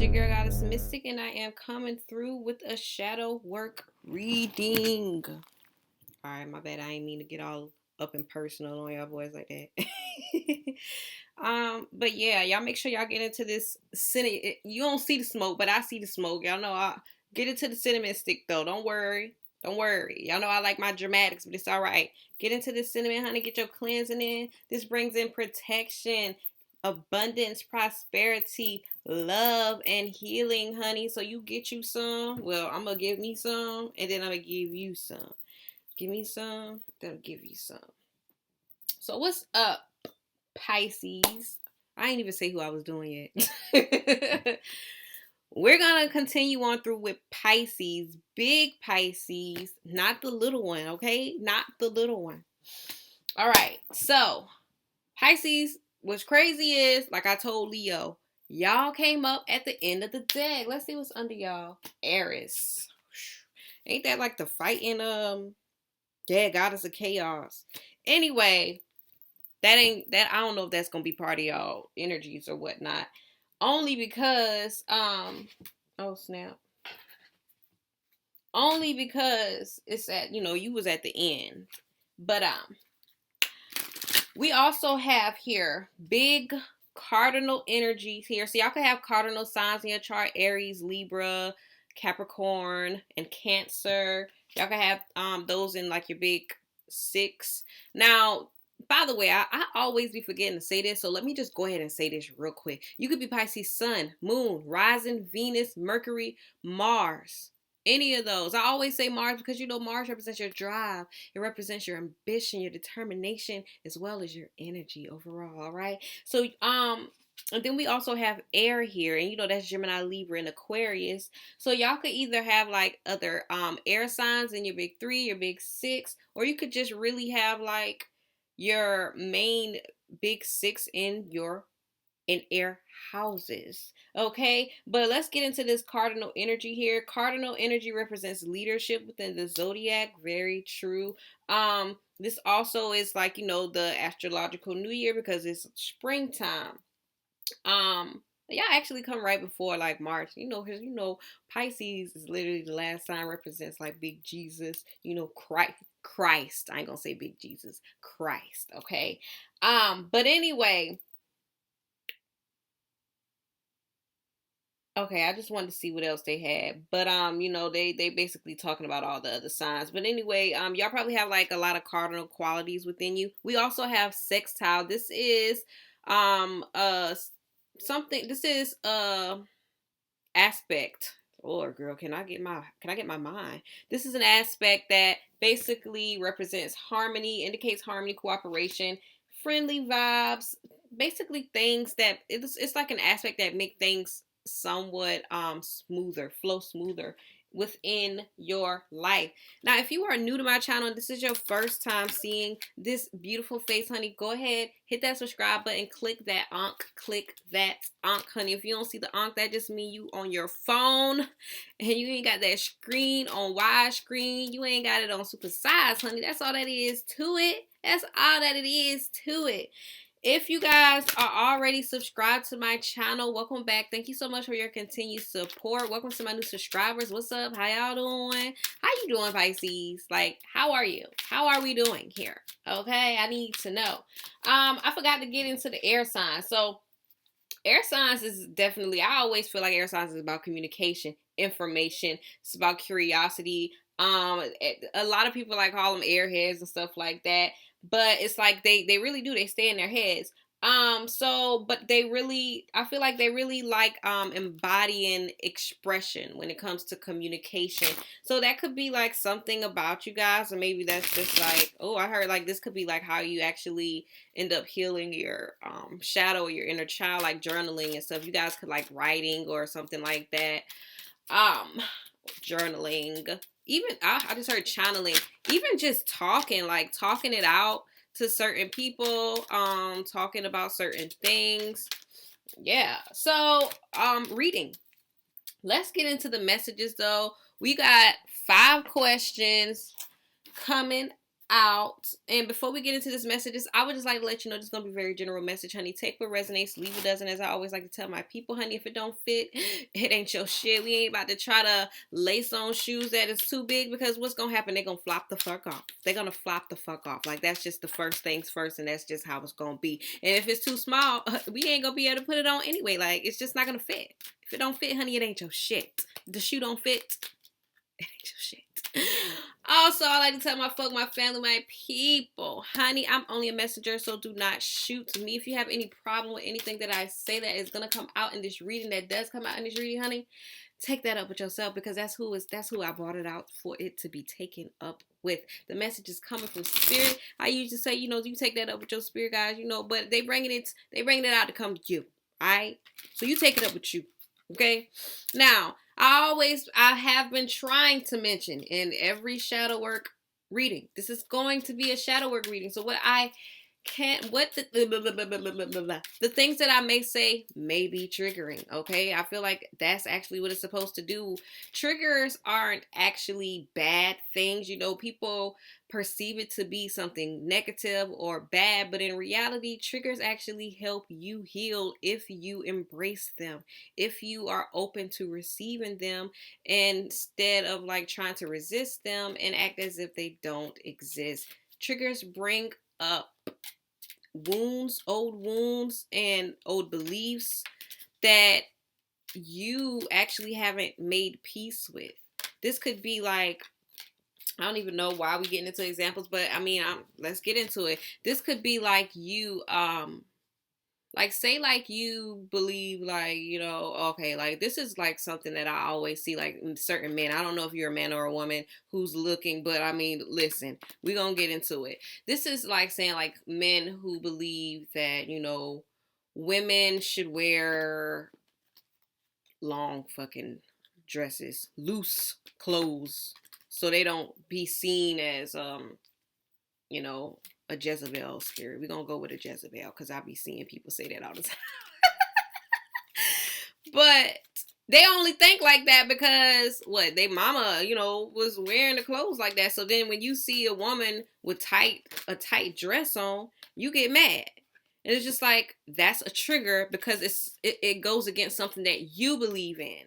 your girl Goddess Mystic, and I am coming through with a shadow work reading. Alright, my bad. I ain't mean to get all up and personal on y'all boys like that. But yeah, y'all make sure y'all get into this cinnamon. You don't see the smoke, but I see the smoke. Y'all know I get into the cinnamon stick though. Don't worry. Don't worry. Y'all know I like my dramatics, but it's alright. Get into the cinnamon, honey. Get your cleansing in. This brings in protection, abundance, prosperity, love, and healing, honey. So you get you some. Well, I'm gonna give me some, and then I'm gonna give you some. Give me some, then I'll give you some. So what's up, Pisces? I ain't even say who I was doing yet. We're gonna continue on through with Pisces, big Pisces, not the little one, okay? Not the little one. All right, so Pisces, what's crazy is, like I told Leo, y'all came up at the end of the deck. Let's see what's under y'all. Aries. Ain't that like the fighting Goddess of Chaos. Anyway, I don't know if that's gonna be part of y'all energies or whatnot. Only because oh snap. Only because it's at, you was at the end. But we also have here big cardinal energies here. So y'all can have cardinal signs in your chart: Aries, Libra, Capricorn, and Cancer. Y'all can have those in like your big 6. Now, by the way, I always be forgetting to say this, so let me just go ahead and say this real quick. You could be Pisces Sun, Moon, Rising, Venus, Mercury, Mars. Any of those. I always say Mars because Mars represents your drive. It represents your ambition, your determination, as well as your energy overall. All right. So and then we also have air here, and that's Gemini, Libra, and Aquarius. So y'all could either have like other air signs in your big 3, your big 6, or you could just really have like your main big 6 in air houses. Okay, but let's get into this cardinal energy here. Cardinal energy represents leadership within the zodiac. Very true. This also is like the astrological new year because it's springtime. Y'all actually come right before like March, because Pisces is literally the last sign, represents like big Jesus, Christ. I ain't gonna say big Jesus, Christ. Okay. But anyway. Okay, I just wanted to see what else they had. But they basically talking about all the other signs. But anyway, y'all probably have like a lot of cardinal qualities within you. We also have sextile. This is something, this is aspect. Lord, girl, can I get my mind? This is an aspect that basically represents harmony, indicates harmony, cooperation, friendly vibes, basically things that it's like an aspect that make things somewhat flow smoother within your life. Now, if you are new to my channel and this is your first time seeing this beautiful face, honey, go ahead, hit that subscribe button, click that onk, honey. If you don't see the onk, that just means you on your phone and you ain't got that screen on widescreen. You ain't got it on super size, honey. That's all that is to it. That's all that it is to it. If you guys are already subscribed to my channel, welcome back. Thank you so much for your continued support. Welcome to my new subscribers. What's up? How y'all doing? How you doing, Pisces? Like, how are you? How are we doing here? Okay, I need to know. I forgot to get into the air signs. So, air signs is definitely, I always feel like air signs is about communication, information. It's about curiosity. A lot of people like call them airheads and stuff like that. But it's like they really do. They stay in their heads. But I feel like they really like embodying expression when it comes to communication. So that could be like something about you guys, or maybe that's just like, oh, I heard like this could be like how you actually end up healing your shadow or your inner child, like journaling and stuff. You guys could like writing or something like that. Journaling. Even I just heard channeling. Even just talking it out to certain people, talking about certain things. Yeah. So, reading. Let's get into the messages though. We got 5 questions coming out. And before we get into this messages, I would just like to let you know this is going to be a very general message, honey. Take what resonates, leave what doesn't. As I always like to tell my people, honey, if it don't fit, it ain't your shit. We ain't about to try to lace on shoes that is too big, because what's going to happen? They're going to flop the fuck off. They're going to flop the fuck off. Like, that's just the first things first, and that's just how it's going to be. And if it's too small, we ain't going to be able to put it on anyway. Like, it's just not going to fit. If it don't fit, honey, it ain't your shit. If the shoe don't fit, it ain't your shit. Also, I like to tell my family, my people, honey, I'm only a messenger, so do not shoot me. If you have any problem with anything that I say that is going to come out in this reading, that does come out in this reading, honey, take that up with yourself, because that's who I brought it out for, it to be taken up with. The message is coming from spirit. I used to say, you take that up with your spirit, guys, but they bringing it out to come to you. All right? So you take it up with you. Okay? Now, I have been trying to mention in every shadow work reading, this is going to be a shadow work reading. So the things that I may say may be triggering, okay? I feel like that's actually what it's supposed to do. Triggers aren't actually bad things. People perceive it to be something negative or bad, but in reality, triggers actually help you heal if you embrace them, if you are open to receiving them, instead of like trying to resist them and act as if they don't exist. Triggers bring up old wounds and old beliefs that you actually haven't made peace with. This could be like, I don't even know why we getting into examples, but let's get into it. This could be like you, say like you believe okay, like this is like something that I always see like in certain men. I don't know if you're a man or a woman who's looking, but listen, we're gonna get into it. This is like saying like men who believe that, women should wear long fucking dresses, loose clothes, so they don't be seen as a Jezebel spirit. We're gonna go with a Jezebel, because I be seeing people say that all the time. But they only think like that because they mama, was wearing the clothes like that. So then when you see a woman with a tight dress on, you get mad. And it's just like, that's a trigger, because it goes against something that you believe in.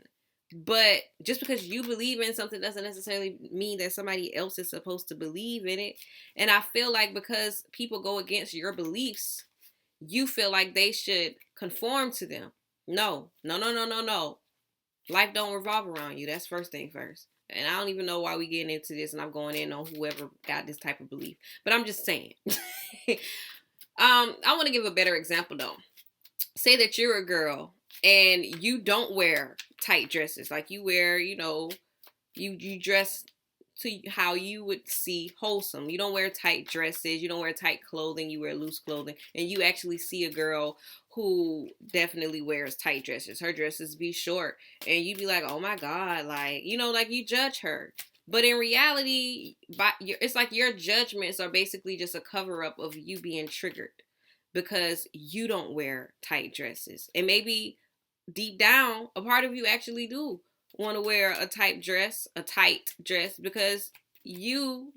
But just because you believe in something doesn't necessarily mean that somebody else is supposed to believe in it. And I feel like because people go against your beliefs, you feel like they should conform to them. No. Life don't revolve around you. That's first thing first. And I don't even know why we getting into this, and I'm going in on whoever got this type of belief. But I'm just saying. I want to give a better example though. Say that you're a girl and you don't wear tight dresses. Like you wear, you dress to how you would see wholesome. You don't wear tight dresses. You don't wear tight clothing. You wear loose clothing. And you actually see a girl who definitely wears tight dresses. Her dresses be short. And you be like, oh my God. Like, like you judge her. But in reality, it's like your judgments are basically just a cover up of you being triggered because you don't wear tight dresses. And maybe deep down, a part of you actually do want to wear a tight dress, because you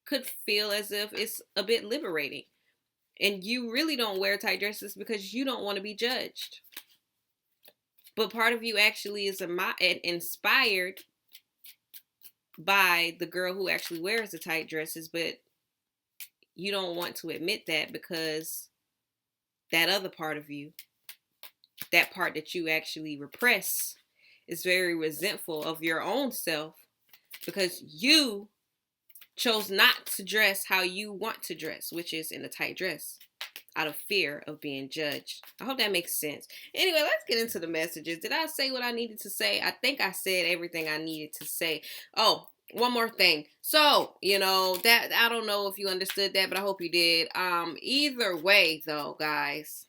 could feel as if it's a bit liberating. And you really don't wear tight dresses because you don't want to be judged. But part of you actually is inspired by the girl who actually wears the tight dresses, but you don't want to admit that because that other part of you, that part that you actually repress, is very resentful of your own self because you chose not to dress how you want to dress, which is in a tight dress, out of fear of being judged. I hope that makes sense. Anyway, let's get into the messages. Did I say what I needed to say? I think I said everything I needed to say. Oh, one more thing. So, that I don't know if you understood that, but I hope you did. Either way though, guys,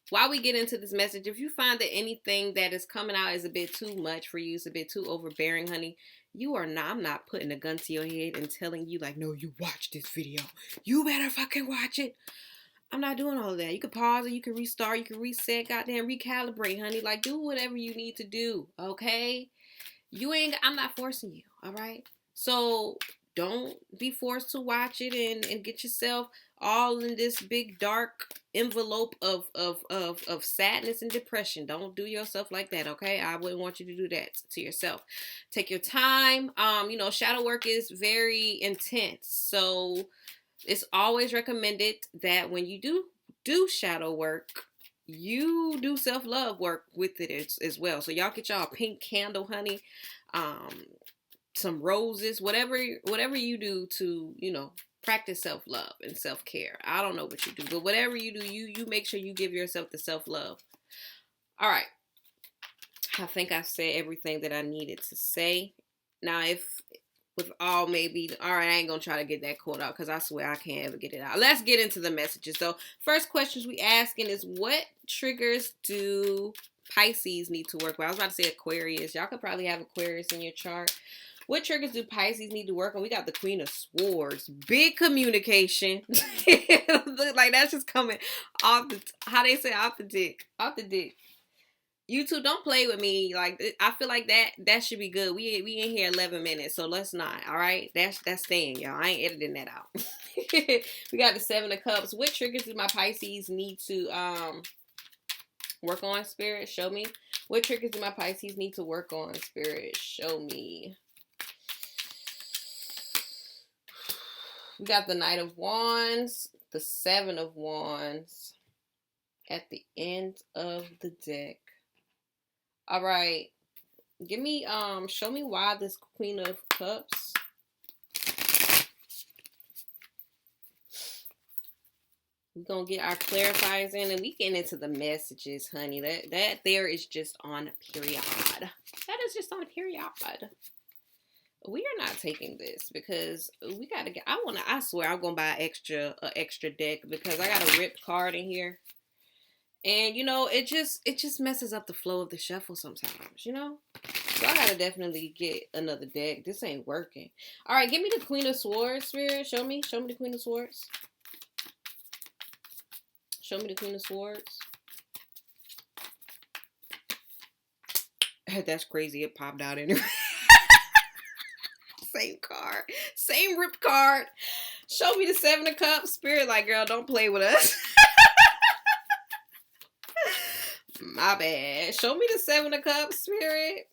while we get into this message, if you find that anything that is coming out is a bit too much for you, it's a bit too overbearing, honey, I'm not putting a gun to your head and telling you like, no, you watch this video. You better fucking watch it. I'm not doing all of that. You can pause it, you can restart, you can reset, goddamn recalibrate, honey. Like, do whatever you need to do, okay? I'm not forcing you, all right? So don't be forced to watch it and get yourself all in this big dark envelope of sadness and depression. Don't do yourself like that, okay? I wouldn't want you to do that to yourself. Take your time. Shadow work is very intense. So it's always recommended that when you do shadow work, you do self-love work with it as well. So y'all get y'all a pink candle, honey. Some roses, whatever you do to, practice self-love and self-care. I don't know what you do, but whatever you do, you make sure you give yourself the self-love. All right. I think I've said everything that I needed to say. Now, all right, I ain't gonna try to get that quote out because I swear I can't ever get it out. Let's get into the messages. So, first questions we asking is, what triggers do Pisces need to work with? I was about to say Aquarius. Y'all could probably have Aquarius in your chart. What triggers do Pisces need to work on? We got the Queen of Swords. Big communication. Look like that's just coming off off the dick. Off the dick. You two, don't play with me. Like, I feel like that should be good. We in here 11 minutes, so let's not. All right, that's staying, y'all. I ain't editing that out. We got the Seven of Cups. What triggers do my Pisces need to work on, Spirit? Show me. What triggers do my Pisces need to work on, Spirit? Show me. We got the Knight of Wands, the Seven of Wands at the end of the deck. All right. Show me why this Queen of Cups. We're going to get our clarifiers in and we get into the messages, honey. That there is just on period. That is just on period. We are not taking this because we got to get, I swear I'm going to buy an extra deck because I got a ripped card in here. And, it just messes up the flow of the shuffle sometimes, So I got to definitely get another deck. This ain't working. All right, give me the Queen of Swords, Spirit. Show me the Queen of Swords. Show me the Queen of Swords. That's crazy. It popped out anyway. Same card. Same ripped card. Show me the Seven of Cups. Spirit, like, girl, don't play with us. My bad. Show me the Seven of Cups, Spirit.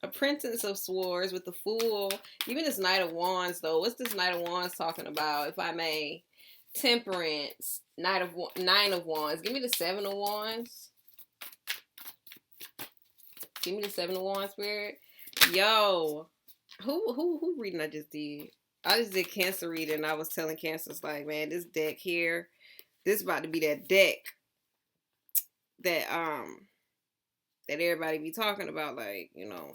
A Princess of Swords with the Fool. Even this Knight of Wands, though. What's this Knight of Wands talking about, if I may? Temperance. Nine of Wands. Give me the Seven of Wands. Give me the Seven of Wands, Spirit. Yo. Who reading I just did? I just did Cancer reading, and I was telling Cancers, like, man, this deck here, this about to be that deck that everybody be talking about, like, it's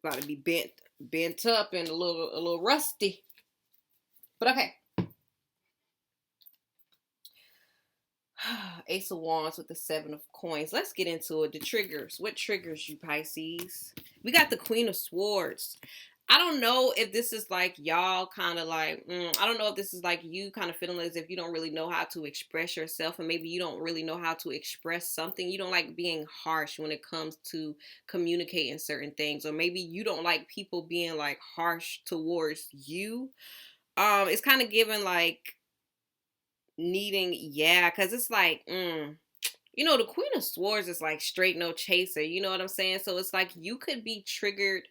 about to be bent up and a little rusty. But okay. Ace of Wands with the Seven of Coins. Let's get into it. The triggers. What triggers you, Pisces? We got the Queen of Swords. I don't know if this is like y'all kind of like, I don't know if this is like you kind of feeling as if you don't really know how to express yourself, and maybe you don't really know how to express something. You don't like being harsh when it comes to communicating certain things, or maybe you don't like people being like harsh towards you. It's kind of given like needing, because it's like, the Queen of Swords is like straight no chaser. You know what I'm saying? So it's like you could be triggered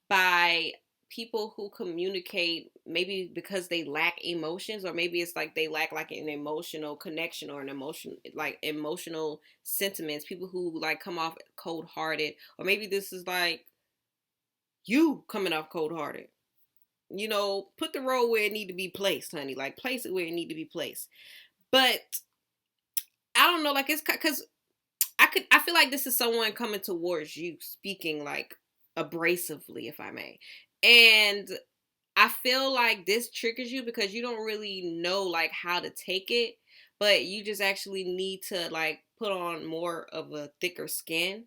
by people who communicate maybe because they lack emotions, or maybe it's like they lack like an emotional connection or an emotional sentiments. People who like come off cold-hearted, or maybe this is like you coming off cold-hearted. Put the role where it need to be placed, honey. Like, place it where it need to be placed. But I don't know, like, it's because I feel like this is someone coming towards you, speaking like abrasively, if I may. And I feel like this triggers you because you don't really know like how to take it, but you just actually need to like put on more of a thicker skin.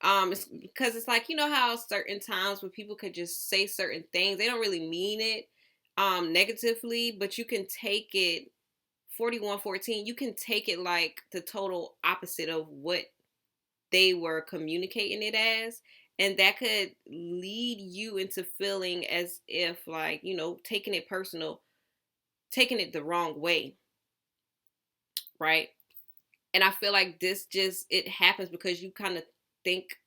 It's because it's like, how certain times where people could just say certain things, they don't really mean it negatively, but you can take it 4114, you can take it like the total opposite of what they were communicating it as, And that could lead you into feeling as if, like, taking it personal, taking it the wrong way, right? And I feel like this just, it happens because you kind of think,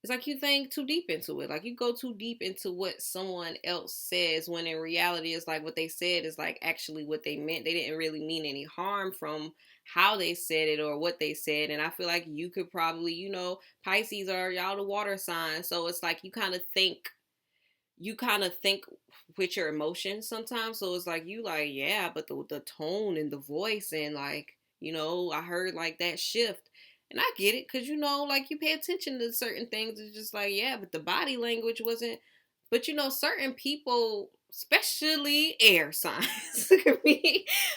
it's like you think too deep into it. Like you go too deep into what someone else says when in reality it's like what they said is like actually what they meant. They didn't really mean any harm from how they said it or what they said. And I feel like you could probably, Pisces are y'all the water sign. So it's like you kind of think with your emotions sometimes. So it's like you like, yeah, but the tone and the voice and like, I heard like that shift. And I get it because, like you pay attention to certain things. It's just like, yeah, but the body language wasn't. But, certain people, especially air signs,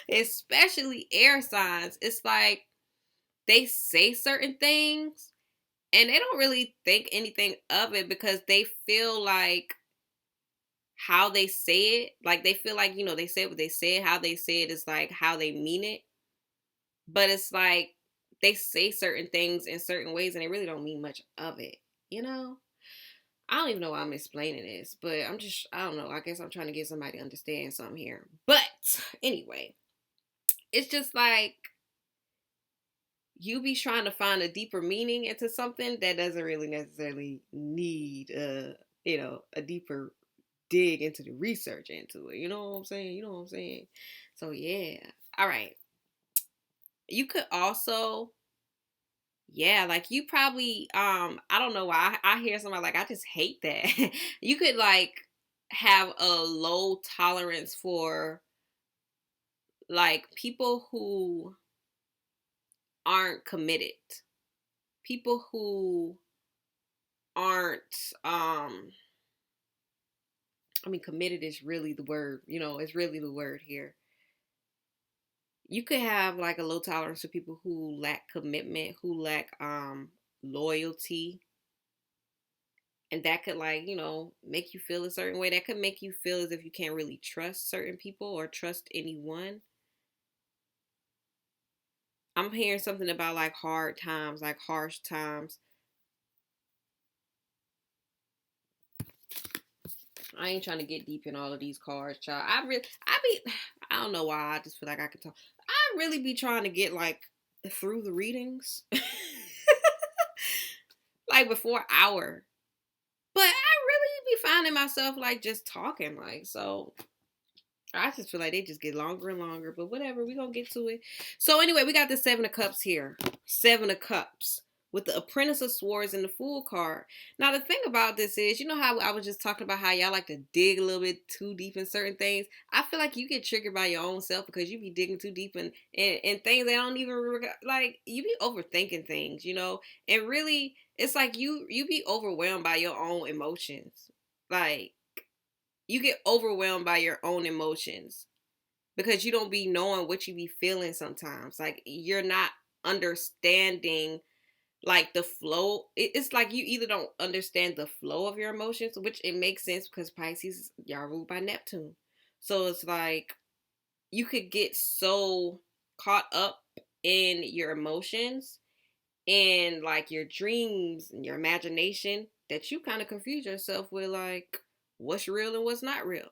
especially air signs, it's like they say certain things and they don't really think anything of it because they feel like how they say it, like they feel like, they said what they said, how they say it is like how they mean it. But it's like they say certain things in certain ways and they really don't mean much of it, you know? I don't even know why I'm explaining this, but I don't know. I guess I'm trying to get somebody to understand something here. But anyway, it's just like you be trying to find a deeper meaning into something that doesn't really necessarily need a deeper dig into the research into it. You know what I'm saying? So yeah. All right. You could also, yeah, like you probably I don't know why I hear somebody like I just hate that. You could like have a low tolerance for like people who aren't committed. People who aren't committed is really the word, it's really the word here. You could have like a low tolerance for people who lack commitment, who lack loyalty. And that could like, make you feel a certain way. That could make you feel as if you can't really trust certain people or trust anyone. I'm hearing something about like hard times, like harsh times. I ain't trying to get deep in all of these cards, child. I don't know why. I just feel like I can talk. I really be trying to get like through the readings, like before hour. But I really be finding myself like just talking, like so. I just feel like they just get longer and longer, but whatever, we gonna get to it. So anyway, we got the Seven of Cups here. Seven of Cups with the Apprentice of Swords and the Fool card. Now the thing about this is, you know how I was just talking about how y'all like to dig a little bit too deep in certain things? I feel like you get triggered by your own self because you be digging too deep in things that don't even, like, you be overthinking things, and really, it's like you be overwhelmed by your own emotions. Like, you get overwhelmed by your own emotions because you don't be knowing what you be feeling sometimes. Like you're not understanding like the flow. It's like you either don't understand the flow of your emotions, which it makes sense because Pisces, y'all ruled by Neptune. So it's like you could get so caught up in your emotions and like your dreams and your imagination that you kind of confuse yourself with like what's real and what's not real.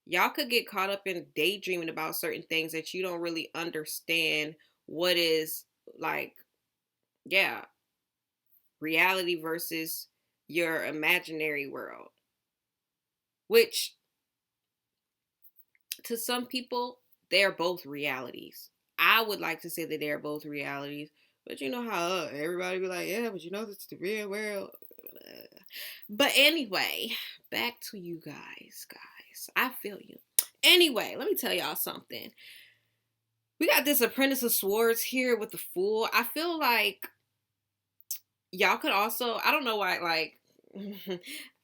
Y'all could get caught up in daydreaming about certain things that you don't really understand what is like, yeah, reality versus your imaginary world, which to some people they're both realities. I would like to say that they're both realities, but you know how everybody be like, yeah, but it's the real world. But anyway, back to you guys. I feel you. Anyway, let me tell y'all something. We got this Apprentice of Swords here with the Fool. I feel like y'all could also, I don't know why, like,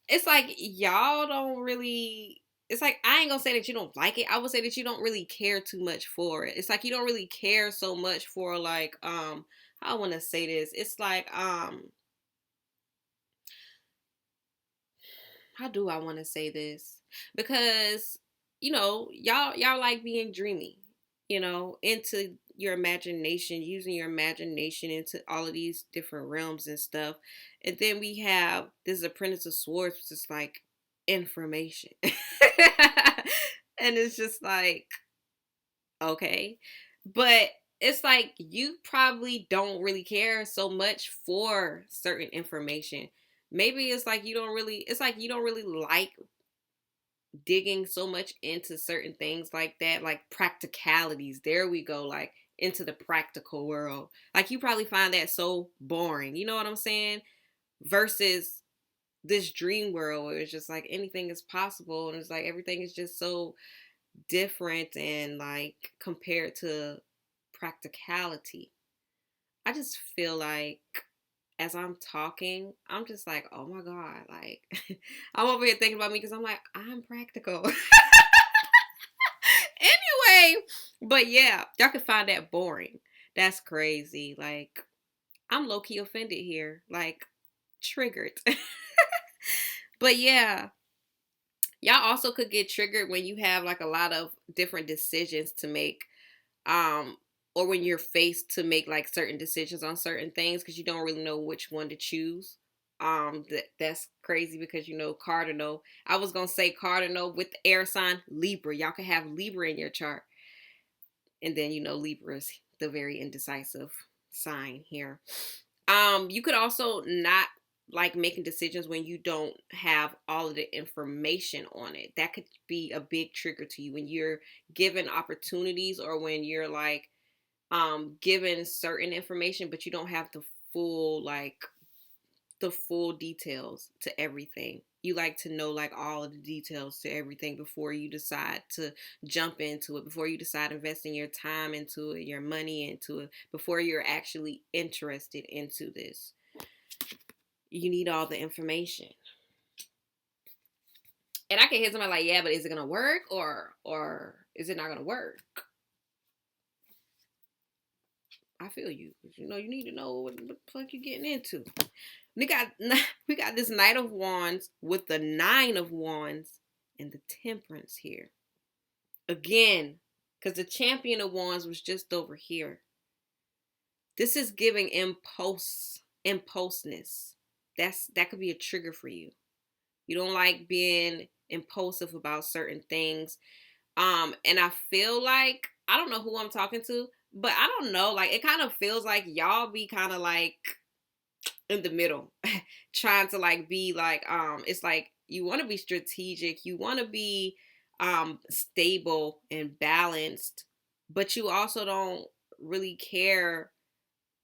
it's like y'all don't really, it's like, I ain't gonna say that you don't like it. I would say that you don't really care too much for it. It's like you don't really care so much for like, I want to say this. It's like, how do I want to say this? Because, y'all like being dreamy, into your imagination, using your imagination into all of these different realms and stuff. And then we have this is a Prince of Swords, which is like information. And it's just like, okay. But it's like you probably don't really care so much for certain information. Maybe it's like you don't really like digging so much into certain things like that, like practicalities. There we go, like into the practical world. Like you probably find that so boring. You know what I'm saying? Versus this dream world where it's just like anything is possible and it's like everything is just so different and like compared to practicality. I just feel like as I'm talking, I'm just like, oh my God, like I'm over here thinking about me because I'm like, I'm practical. Anyway, but yeah, y'all can find that boring. That's crazy. Like, I'm low key offended here. Like, triggered. But yeah, y'all also could get triggered when you have like a lot of different decisions to make. Um, or when you're faced to make like certain decisions on certain things because you don't really know which one to choose. That's crazy because cardinal. I was gonna say cardinal with the air sign Libra. Y'all can have Libra in your chart, and then Libra is the very indecisive sign here. You could also not like making decisions when you don't have all of the information on it. That could be a big trigger to you when you're given opportunities or when you're like given certain information but you don't have the full details to everything. You like to know like all of the details to everything before you decide to jump into it, before you decide investing your time into it, your money into it, before you're actually interested into this. You need all the information. And I can hear somebody like, yeah, but is it gonna work or is it not gonna work? I feel you. You need to know what the fuck you getting into. We got this Knight of Wands with the Nine of Wands and the Temperance here. Again, because the Champion of Wands was just over here. This is giving impulsiveness. That could be a trigger for you. You don't like being impulsive about certain things. And I feel like, I don't know who I'm talking to, but I don't know, like it kind of feels like y'all be kind of like in the middle trying to like be like it's like you want to be strategic, you want to be stable and balanced, but you also don't really care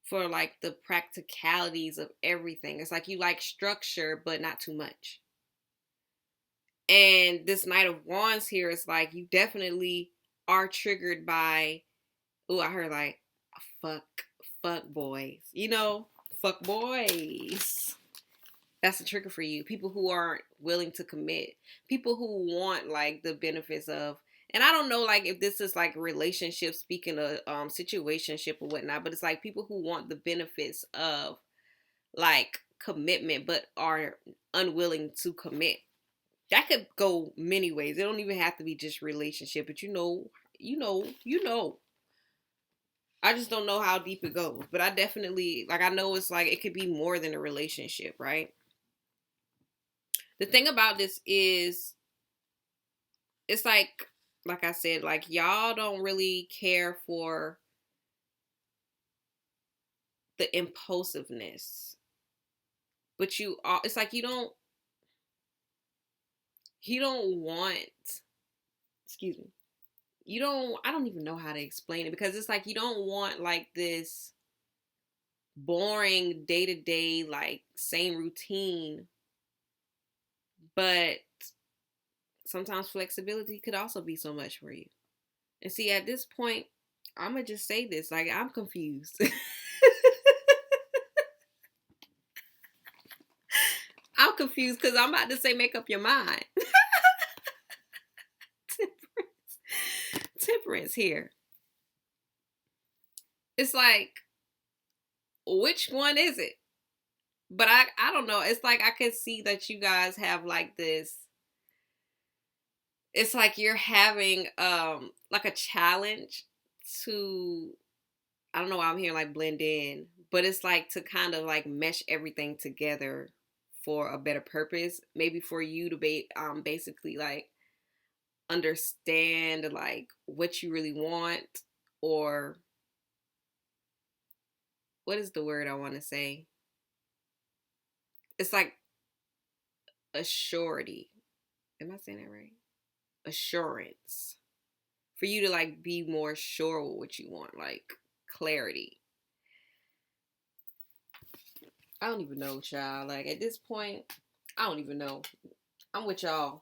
for like the practicalities of everything. It's like you like structure but not too much. And this Knight of Wands here is like you definitely are triggered by, oh, I heard like fuck boys, fuck boys. That's a trigger for you. People who aren't willing to commit. People who want like the benefits of, and I don't know like if this is like relationship, speaking of situationship or whatnot, but it's like people who want the benefits of like commitment but are unwilling to commit. That could go many ways. It don't even have to be just relationship, but you know. I just don't know how deep it goes, but I definitely like I know it's like it could be more than a relationship, right? The thing about this is it's like I said, like y'all don't really care for the impulsiveness. But it's like you don't want, excuse me. I don't even know how to explain it because it's like you don't want like this boring day-to-day like same routine, but sometimes flexibility could also be so much for you. And see, at this point, I'm gonna just say this, like I'm confused. I'm confused because I'm about to say make up your mind. Temperance here. It's like, which one is it? But I don't know. It's like I can see that you guys have like this. It's like you're having like a challenge to I don't know why I'm hearing like blend in, but it's like to kind of like mesh everything together for a better purpose. Maybe for you to be basically like understand like what you really want, or what is the word I want to say? It's like a surety. Am I saying that right? Assurance. For you to like be more sure with what you want, like clarity. I don't even know, child. Like at this point, I don't even know. I'm with y'all.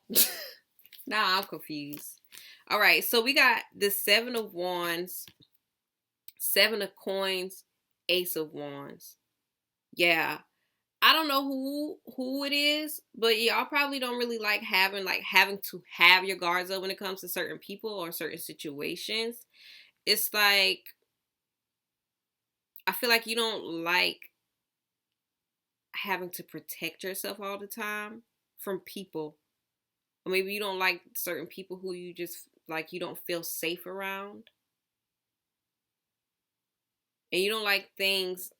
Now I'm confused. All right, so we got the Seven of Wands, Seven of Coins, Ace of Wands. Yeah. I don't know who it is, but y'all probably don't really like having to have your guards up when it comes to certain people or certain situations. It's like I feel like you don't like having to protect yourself all the time from people. Or maybe you don't like certain people who you just like you don't feel safe around. And you don't like things,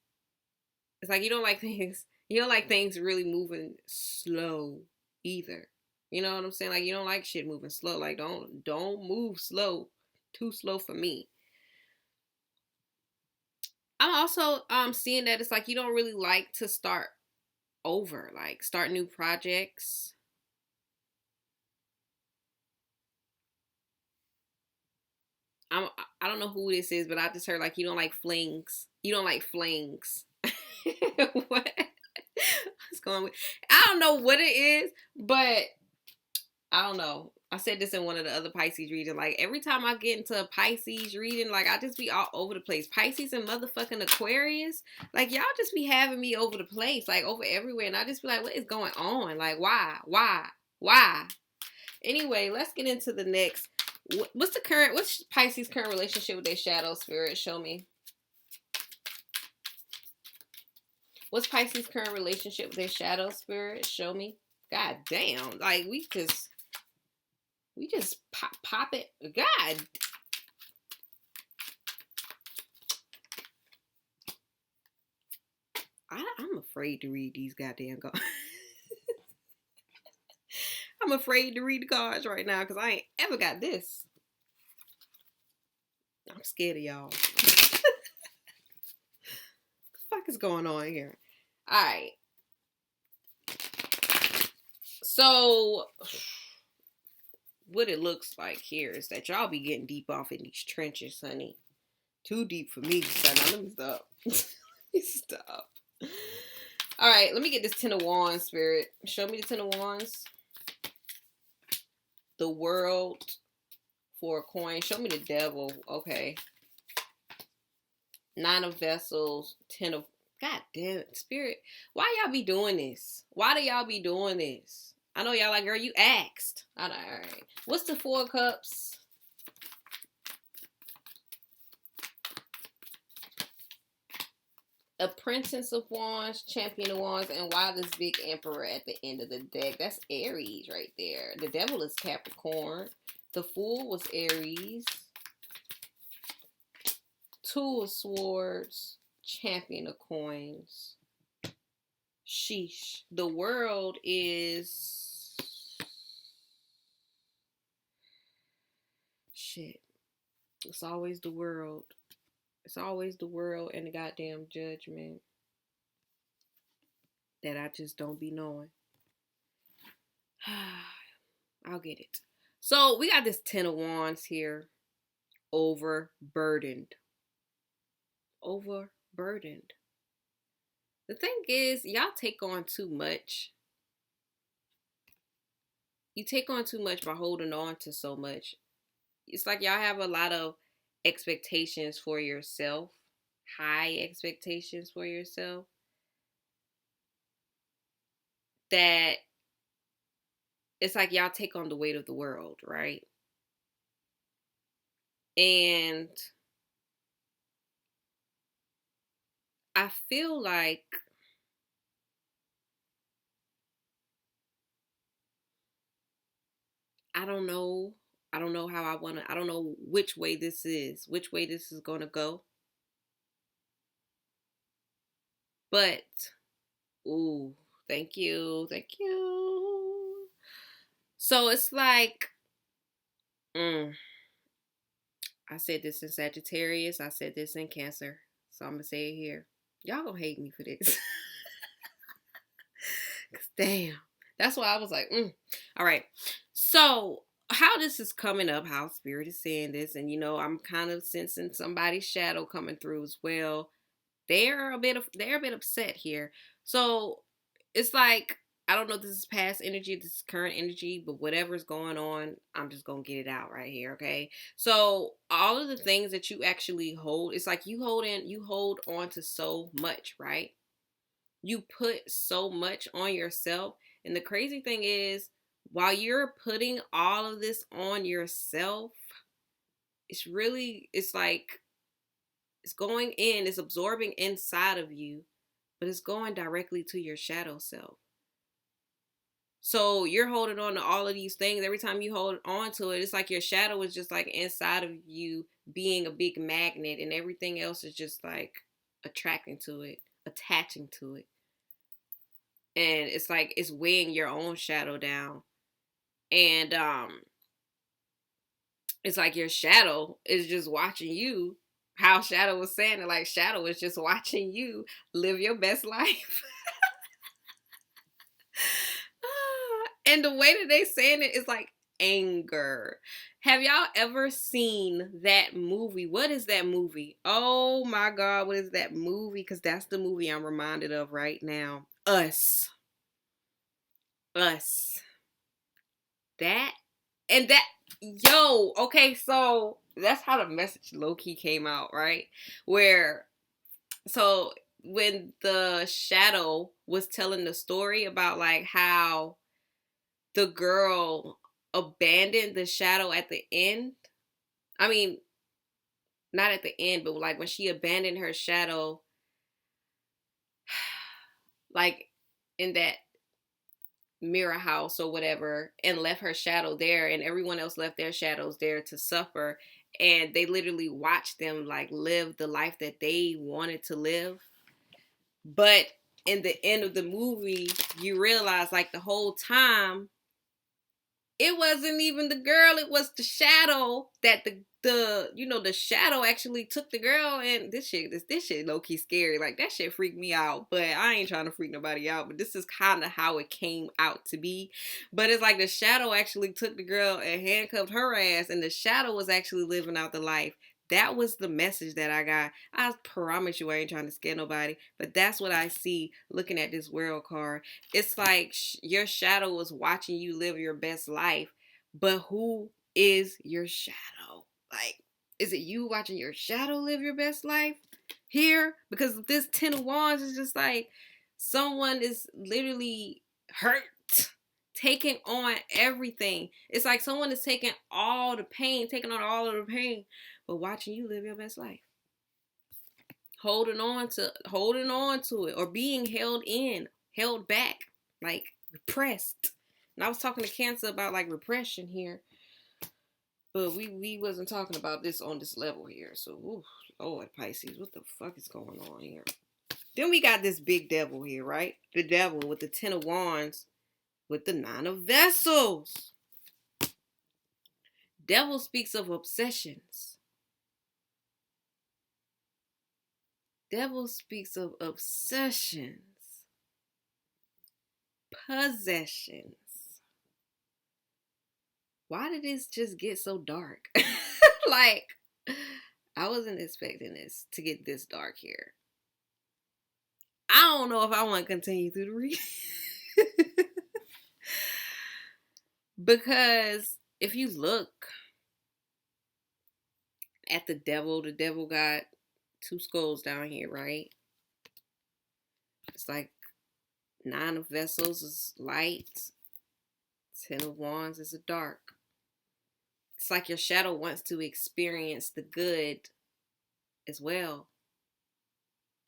it's like you don't like things really moving slow either. You know what I'm saying? Like you don't like shit moving slow. Like don't move slow. Too slow for me. I'm also seeing that it's like you don't really like to start over, like start new projects. I'm I don't know who this is, but I just heard like you don't like flings. You don't like flings. What? What's going on? I don't know what it is, but I don't know. I said this in one of the other Pisces readings. Like every time I get into a Pisces reading, like I just be all over the place. Pisces and motherfucking Aquarius, like y'all just be having me over the place, like over everywhere, and I just be like, what is going on? Like why? Anyway, let's get into the next. What's Pisces' current relationship with their shadow spirit? Show me. What's Pisces' current relationship with their shadow spirit? Show me. God damn, like we just pop it. God. I'm afraid to read these goddamn cards. I'm afraid to read the cards right now because I ain't ever got this. I'm scared of y'all. What the fuck is going on here? Alright. So what it looks like here is that y'all be getting deep off in these trenches, honey. Too deep for me. So now let me stop. Let me stop. Alright, let me get this Ten of Wands, Spirit. Show me the Ten of Wands. The World for a coin. Show me the Devil. Okay. Nine of Vessels. Ten of... God damn it, Spirit. Why y'all be doing this? Why do y'all be doing this? I know y'all like, girl, you asked. Alright. What's the Four of Cups? A Princess of Wands, Champion of Wands, and why this big Emperor at the end of the deck? That's Aries right there. The Devil is Capricorn. The Fool was Aries. Two of Swords, Champion of Coins. Sheesh. The World is... Shit. It's always the World. It's always the World and the goddamn Judgment that I just don't be knowing. I'll get it. So we got this Ten of Wands here. Overburdened. Overburdened. The thing is, y'all take on too much. You take on too much by holding on to so much. It's like y'all have a lot of expectations for yourself. High expectations for yourself. That it's like y'all take on the weight of the world, right? And I feel like I don't know. I don't know how I want to, I don't know which way this is going to go. But, ooh, thank you. Thank you. So it's like, mm, I said this in Sagittarius. I said this in Cancer. So I'm going to say it here. Y'all gonna hate me for this. Cause damn. That's why I was like, all right. So how this is coming up, how spirit is saying this, and I'm kind of sensing somebody's shadow coming through as well. They're a bit upset here. So it's like, I don't know if this is past energy, this is current energy, but whatever's going on, I'm just gonna get it out right here, okay? So all of the things that you actually hold, it's like you hold on to so much, right? You put so much on yourself. And the crazy thing is, while you're putting all of this on yourself, it's like it's going in, it's absorbing inside of you, but it's going directly to your shadow self. So you're holding on to all of these things. Every time you hold on to it, it's like your shadow is just like inside of you being a big magnet, and everything else is just like attracting to it, attaching to it. And it's like it's weighing your own shadow down. And it's like your shadow is just watching you. How Shadow was saying it, like Shadow is just watching you live your best life. And the way that they saying it is like anger. Have y'all ever seen that movie? What is that movie? Oh my God, what is that movie? Because that's the movie I'm reminded of right now. Us. That and that, yo, okay, so that's how the message low-key came out, right? Where, so when the shadow was telling the story about like how the girl abandoned the shadow at the end. I mean, not at the end, but like when she abandoned her shadow, like in that mirror house or whatever, and left her shadow there, and everyone else left their shadows there to suffer, and they literally watched them like live the life that they wanted to live. But in the end of the movie, you realize like the whole time it wasn't even the girl, it was the shadow, that the shadow actually took the girl. And this shit low-key scary. Like, that shit freaked me out, but I ain't trying to freak nobody out, but this is kind of how it came out to be. But it's like the shadow actually took the girl and handcuffed her ass, and the shadow was actually living out the life. That was the message that I got. I promise you I ain't trying to scare nobody, but that's what I see looking at this world card. It's like your shadow was watching you live your best life, but who is your shadow? Like, is it you watching your shadow live your best life here? Because this 10 of Wands is just like someone is literally hurt, taking on everything. It's like someone is taking all the pain, taking on all of the pain, but watching you live your best life. Holding on to it, or being held back, like repressed. And I was talking to Cancer about like repression here, but we wasn't talking about this on this level here. So, ooh, Lord, Pisces, what the fuck is going on here? Then we got this big devil here, right? The devil with the 10 of Wands with the 9 of Vessels. Devil speaks of obsessions. Devil speaks of obsessions. Possessions. Why did this just get so dark? Like, I wasn't expecting this to get this dark here. I don't know if I want to continue through the read. Because if you look at the devil got 2 skulls down here, right? It's like 9 of Vessels is light. 10 of Wands is a dark. It's like your shadow wants to experience the good as well,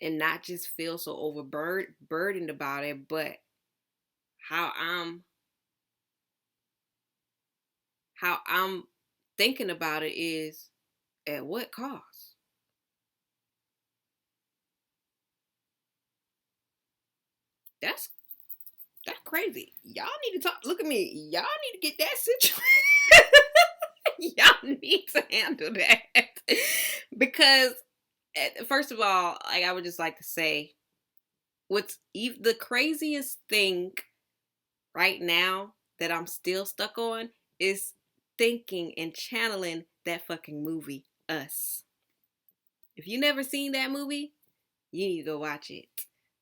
and not just feel so overburdened about it, but how I'm thinking about it is, at what cost? That's that's crazy. Y'all need to talk. Look at me. Y'all need to get that situation. Y'all need to handle that because first of all, like I would just like to say, what's the craziest thing right now that I'm still stuck on is thinking and channeling that fucking movie, Us. If you never seen that movie, you need to go watch it.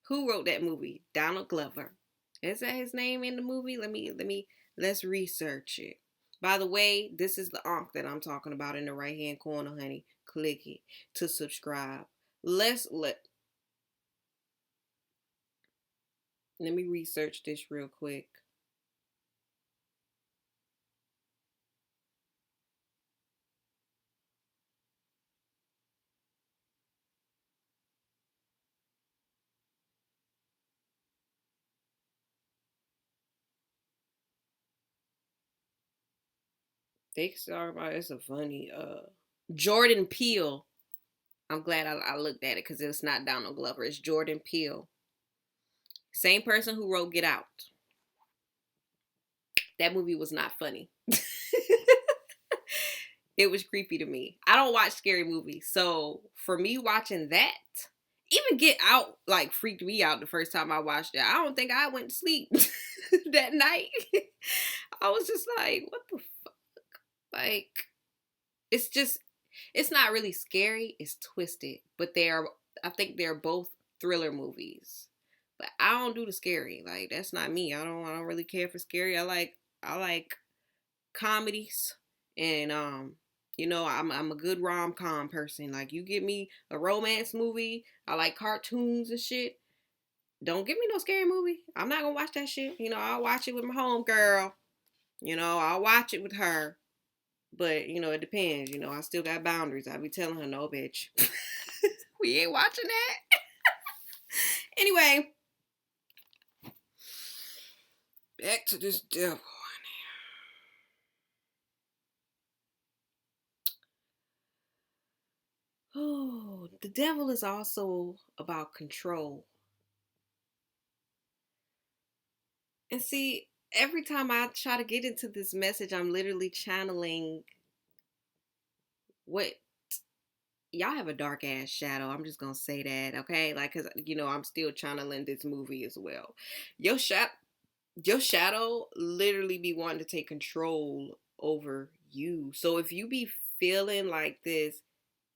Who wrote that movie? Donald Glover. Is that his name in the movie? Let's research it. By the way, this is the onk that I'm talking about in the right hand corner, honey. Click it to subscribe. Let me research this real quick. They sorry about it's a funny Jordan Peele. I'm glad I looked at it because it's not Donald Glover. It's Jordan Peele. Same person who wrote Get Out. That movie was not funny. It was creepy to me. I don't watch scary movies. So for me watching that, even Get Out like freaked me out the first time I watched it. I don't think I went to sleep that night. I was just like, what the fuck? Like, it's not really scary. It's twisted. But I think they're both thriller movies. But I don't do the scary. Like, that's not me. I don't really care for scary. I like comedies and I'm a good rom-com person. Like, you give me a romance movie, I like cartoons and shit. Don't give me no scary movie. I'm not gonna watch that shit. I'll watch it with my home girl. I'll watch it with her. But it depends. I still got boundaries. I be telling her, no, bitch, we ain't watching that. Anyway, back to this devil. Oh, the devil is also about control. And see, every time I try to get into this message, I'm literally channeling what y'all have a dark ass shadow. I'm just gonna say that, okay? Like, cause I'm still channeling this movie as well. Your shadow literally be wanting to take control over you. So if you be feeling like this,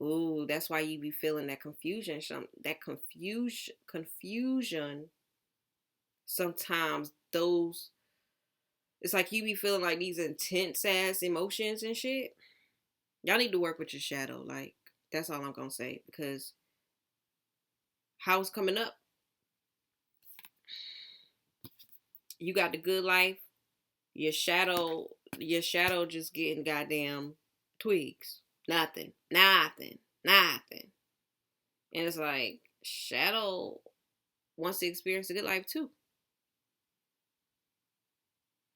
ooh, that's why you be feeling that confusion. Confusion. Sometimes it's like you be feeling like these intense ass emotions and shit. Y'all need to work with your shadow. Like, that's all I'm gonna say. Because how it's coming up, you got the good life. Your shadow just getting goddamn twigs. Nothing. And it's like, shadow wants to experience the good life too.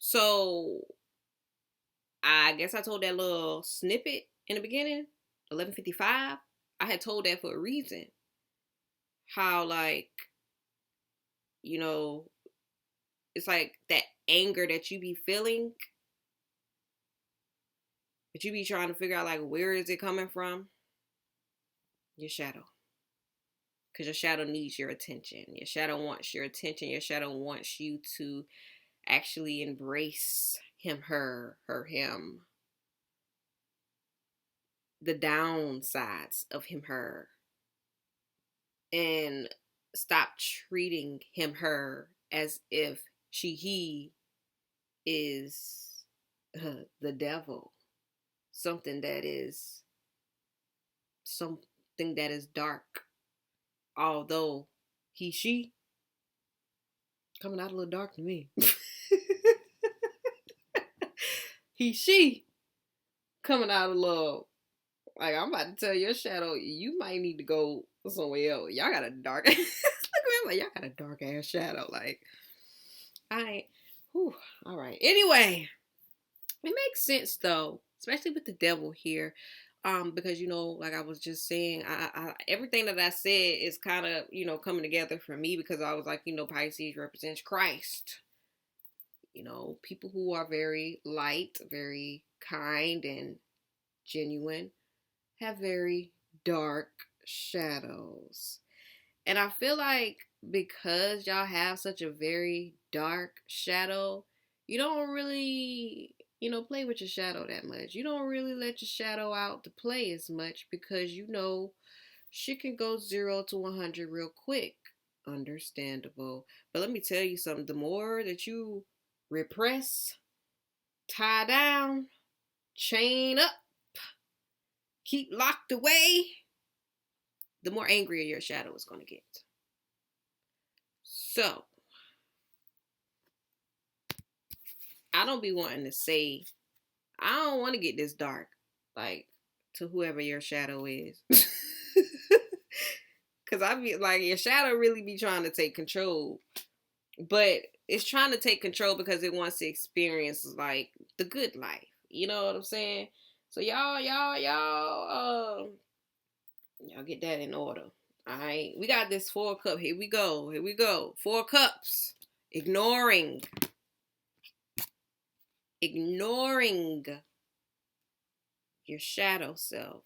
So I guess I told that little snippet in the beginning, 11:55. I had told that for a reason. How, like, you know, it's like that anger that you be feeling, that you be trying to figure out, like, where is it coming from? Your shadow. Because your shadow needs your attention. Your shadow wants your attention. Your shadow wants you to actually embrace him, him. The downsides of him, her. And stop treating him, her as if he is the devil. Something that is dark. Although she coming out a little dark to me. She coming out a little, like, I'm about to tell your shadow, you might need to go somewhere else. Y'all got a dark look at me, like, y'all got a dark ass shadow. Like, all right. Anyway, it makes sense though, especially with the devil here. Because like I was just saying, everything that I said is kind of coming together for me, because I was like, Pisces represents Christ. People who are very light, very kind, and genuine have very dark shadows. And I feel like because y'all have such a very dark shadow, you don't really, play with your shadow that much. You don't really let your shadow out to play as much, because shit can go 0 to 100 real quick. Understandable. But let me tell you something. The more that you repress, tie down, chain up, keep locked away, the more angrier your shadow is going to get. So, I don't be wanting to say, I don't want to get this dark, like, to whoever your shadow is. Because I be like, your shadow really be trying to take control. But it's trying to take control because it wants to experience, like, the good life. You know what I'm saying? So y'all get that in order. All right, we got this 4 cup. Here we go. 4 cups. Ignoring your shadow self.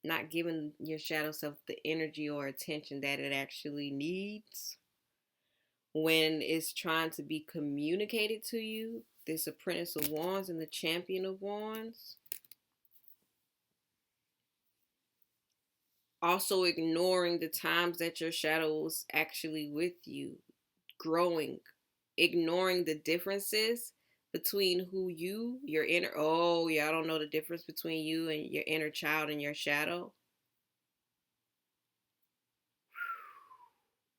Not giving your shadow self the energy or attention that it actually needs when it's trying to be communicated to you. This Apprentice of Wands and the Champion of Wands. Also ignoring the times that your shadow is actually with you, growing, ignoring the differences between your inner, I don't know the difference between you and your inner child and your shadow.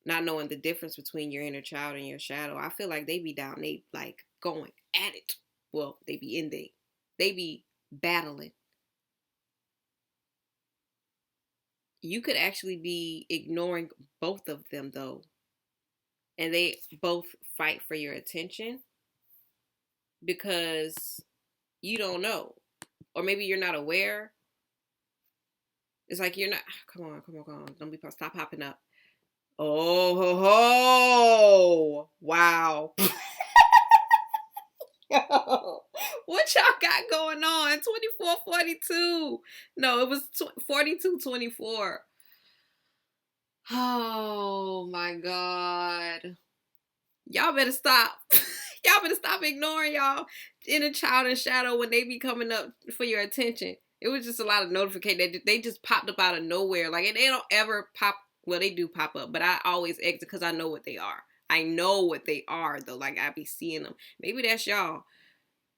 Not knowing the difference between your inner child and your shadow. I feel like they be down, they like going at it. Well, they be battling. You could actually be ignoring both of them though. And they both fight for your attention because you don't know. Or maybe you're not aware. It's like you're not, come on. Don't stop hopping up. Oh, ho, ho. Wow. What y'all got going on? 24-42. No, it was 42-24. Oh my God. Y'all better stop. Y'all better stop ignoring y'all inner child and shadow when they be coming up for your attention. It was just a lot of notification. They just popped up out of nowhere. Like, they don't ever pop. Well, they do pop up, but I always exit because I know what they are. I know what they are, though. Like, I be seeing them. Maybe that's y'all.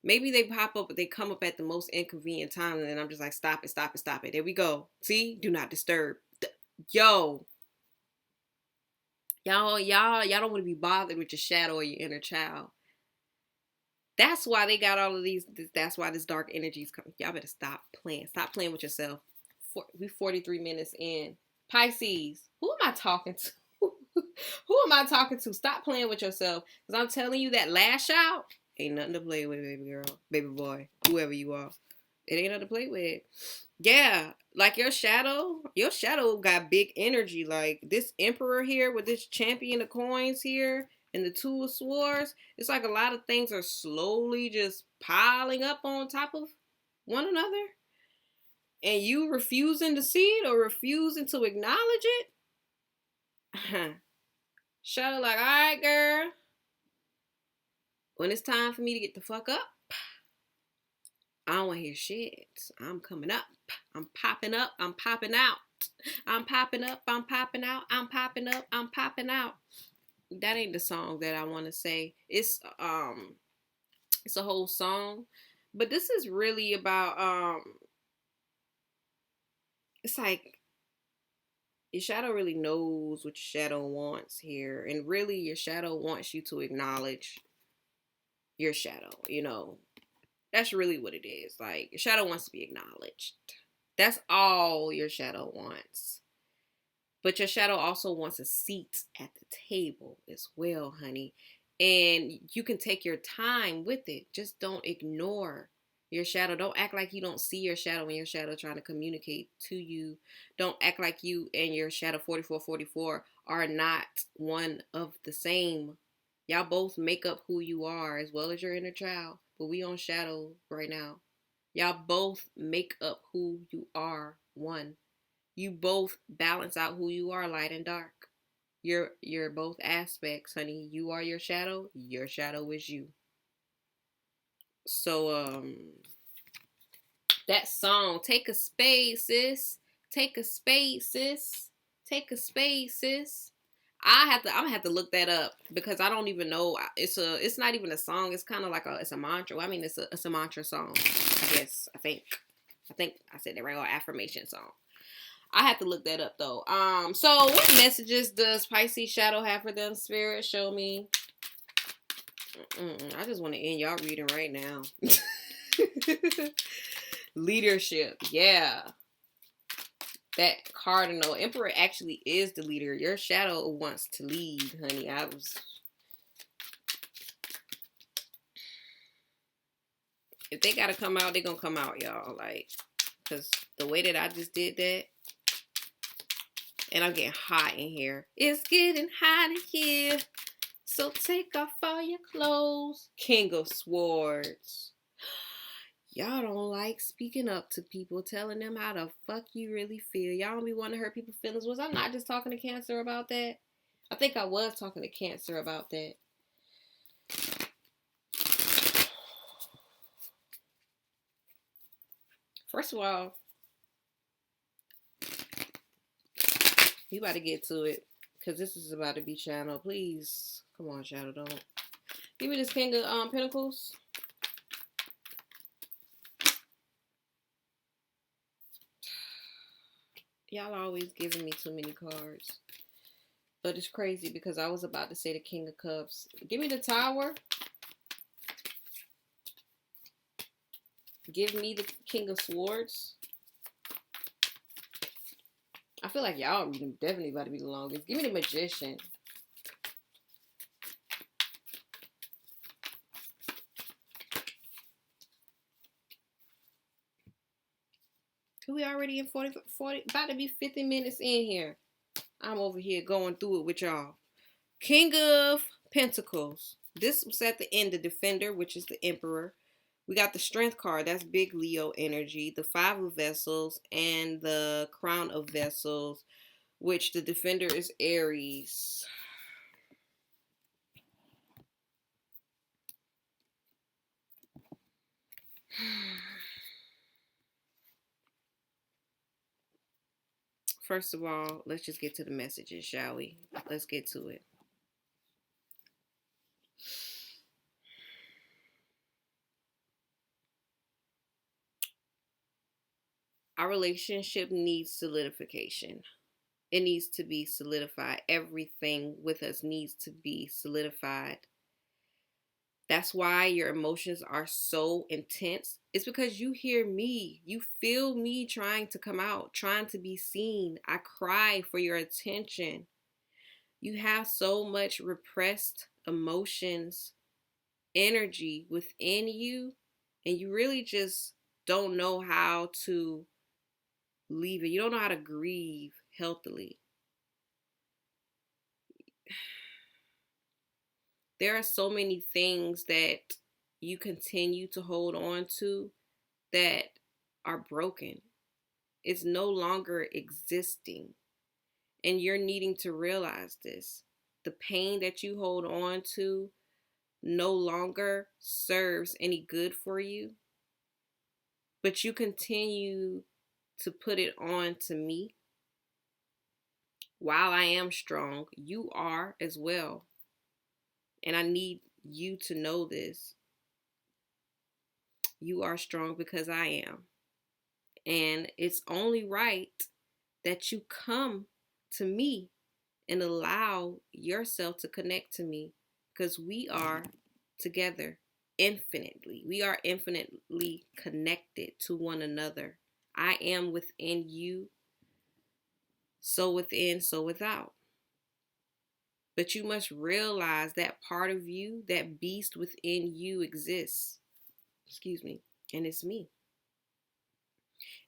Maybe they pop up, but they come up at the most inconvenient time, and then I'm just like, stop it. There we go. See? Do not disturb. Yo. Y'all don't want to be bothered with your shadow or your inner child. That's why they got all of these. That's why this dark energy is coming. Y'all better stop playing. Stop playing with yourself. We 43 minutes in. Pisces, who am I talking to? Who am I talking to? Stop playing with yourself. Because I'm telling you, that lash out ain't nothing to play with, baby girl, baby boy, whoever you are. It ain't nothing to play with. Yeah, like your shadow got big energy. Like this Emperor here with this Champion of Coins here and the Two of Swords. It's like a lot of things are slowly just piling up on top of one another. And you refusing to see it or refusing to acknowledge it. Shadow like, all right, girl. When it's time for me to get the fuck up, I don't want to hear shit. I'm coming up. I'm popping up. I'm popping out. I'm popping up. I'm popping out. I'm popping up. I'm popping out. That ain't the song that I want to say. It's a whole song, but this is really about it's like your shadow really knows what your shadow wants here, and really your shadow wants you to acknowledge your shadow. That's really what it is. Like, your shadow wants to be acknowledged. That's all your shadow wants. But your shadow also wants a seat at the table as well, honey. And you can take your time with it. Just don't ignore your shadow. Don't act like you don't see your shadow when your shadow trying to communicate to you. Don't act like you and your shadow 4444 are not one of the same. Y'all both make up who you are as well as your inner child. But we on shadow right now. Y'all both make up who you are, one. You both balance out who you are, light and dark. You're both aspects, honey. You are your shadow is you. So that song, Take a Space, sis. Take a space, sis. Take a space, sis. I'm gonna have to look that up because I don't even know. It's not even a song. It's kind of like it's a mantra. I mean, it's a mantra song. I guess. I think I said that right. Or affirmation song. I have to look that up though. So what messages does Pisces shadow have for them? Spirit, show me. I just want to end y'all reading right now. Leadership, yeah. That cardinal emperor actually is the leader. Your shadow wants to lead, honey. If they gotta come out, they gonna come out, y'all. Like, cause the way that I just did that. And I'm getting hot in here. It's getting hot in here. So take off all your clothes. King of Swords. Y'all don't like speaking up to people, telling them how the fuck you really feel. Y'all don't be wanting to hurt people's feelings. Was I not just talking to Cancer about that? I think I was talking to Cancer about that. First of all, you about to get to it. Because this is about to be Shadow. Please. Come on, Shadow. Don't. Give me this King of Pentacles. Y'all always giving me too many cards. But it's crazy because I was about to say the King of Cups. Give me the Tower. Give me the King of Swords. I feel like y'all definitely about to be the longest. Give me the Magician. We already in 40, about to be 50 minutes in here. I'm over here going through it with y'all. King of Pentacles. This was at the end, the Defender, which is the Emperor. We got the Strength card. That's big Leo energy. The Five of Vessels and the Crown of Vessels, which the Defender is Aries. First of all, let's just get to the messages, shall we? Let's get to it. Our relationship needs solidification. It needs to be solidified. Everything with us needs to be solidified. That's why your emotions are so intense. It's because you hear me. You feel me trying to come out, trying to be seen. I cry for your attention. You have so much repressed emotions, energy within you, and you really just don't know how to leave it. You don't know how to grieve healthily. There are so many things that you continue to hold on to that are broken. It's no longer existing. And you're needing to realize this. The pain that you hold on to no longer serves any good for you. But you continue to put it on to me. While I am strong, you are as well. And I need you to know this. You are strong because I am. And it's only right that you come to me and allow yourself to connect to me, because we are together infinitely. We are infinitely connected to one another. I am within you, so within, so without. But you must realize that part of you, that beast within you exists. Excuse me. And it's me.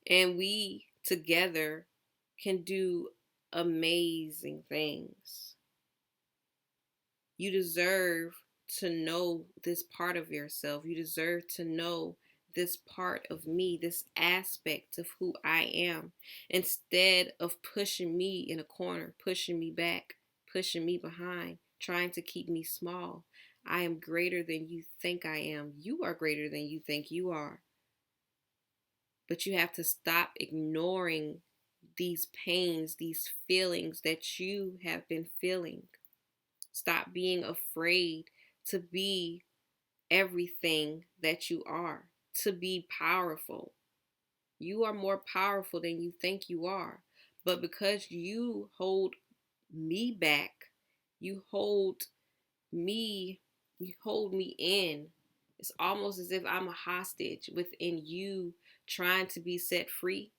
And we together can do amazing things. You deserve to know this part of yourself. You deserve to know this part of me, this aspect of who I am, instead of pushing me in a corner, pushing me back, pushing me behind, trying to keep me small. I am greater than you think I am. You are greater than you think you are. But you have to stop ignoring these pains, these feelings that you have been feeling. Stop being afraid to be everything that you are, to be powerful. You are more powerful than you think you are. But because you hold me back, you hold me, you hold me in. It's almost as if I'm a hostage within you trying to be set free.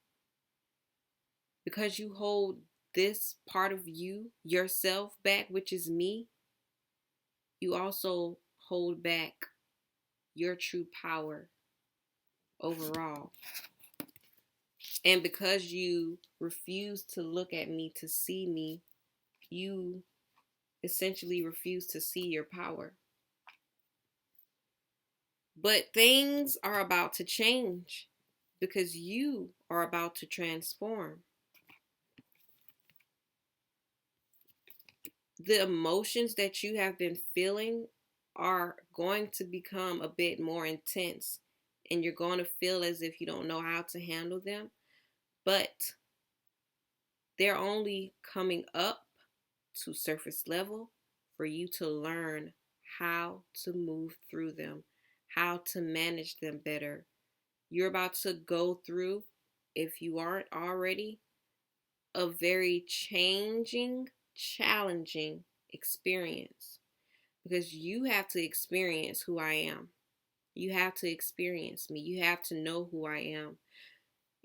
Because you hold this part of you, yourself, back, which is me, you also hold back your true power overall. And because you refuse to look at me to see me, you essentially refuse to see your power. But things are about to change because you are about to transform. The emotions that you have been feeling are going to become a bit more intense, and you're going to feel as if you don't know how to handle them, but they're only coming up to surface level for you to learn how to move through them, how to manage them better. You're about to go through, if you aren't already, a very challenging experience, because you have to experience who I am. You have to experience me. You have to know who I am.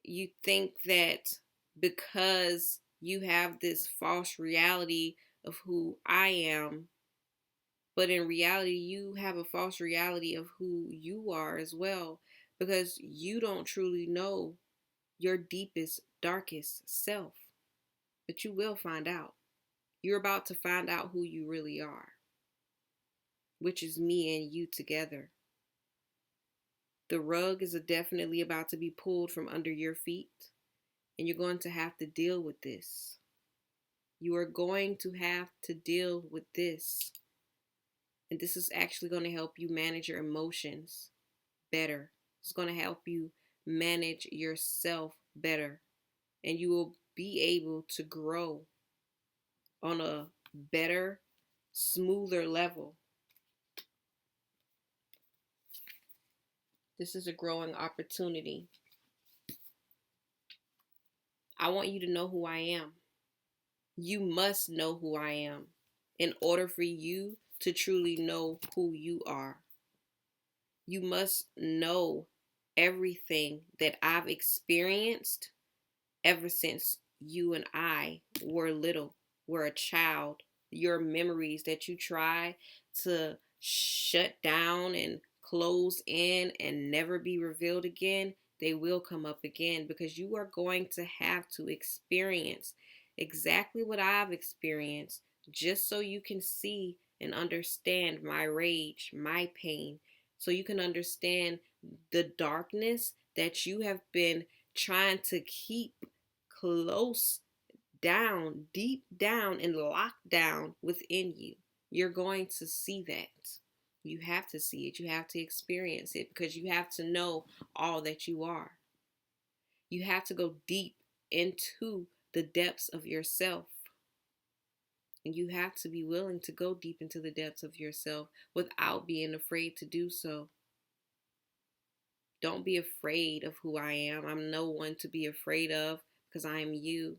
You think that because you have this false reality of who I am, but in reality, you have a false reality of who you are as well, because you don't truly know your deepest, darkest self. But you will find out. You're about to find out who you really are, which is me and you together. The rug is definitely about to be pulled from under your feet, and you're going to have to deal with this. You are going to have to deal with this. And this is actually going to help you manage your emotions better. It's going to help you manage yourself better. And you will be able to grow on a better, smoother level. This is a growing opportunity. I want you to know who I am. You must know who I am in order for you to truly know who you are. You must know everything that I've experienced ever since you and I were little, were a child. Your memories that you try to shut down and close in and never be revealed again, they will come up again, because you are going to have to experience exactly what I've experienced, just so you can see and understand my rage, my pain, so you can understand the darkness that you have been trying to keep close down, deep down, and locked down within you. You're going to see that. You have to see it. You have to experience it, because you have to know all that you are. You have to go deep into the depths of yourself. And you have to be willing to go deep into the depths of yourself without being afraid to do so. Don't be afraid of who I am. I'm no one to be afraid of, because I am you.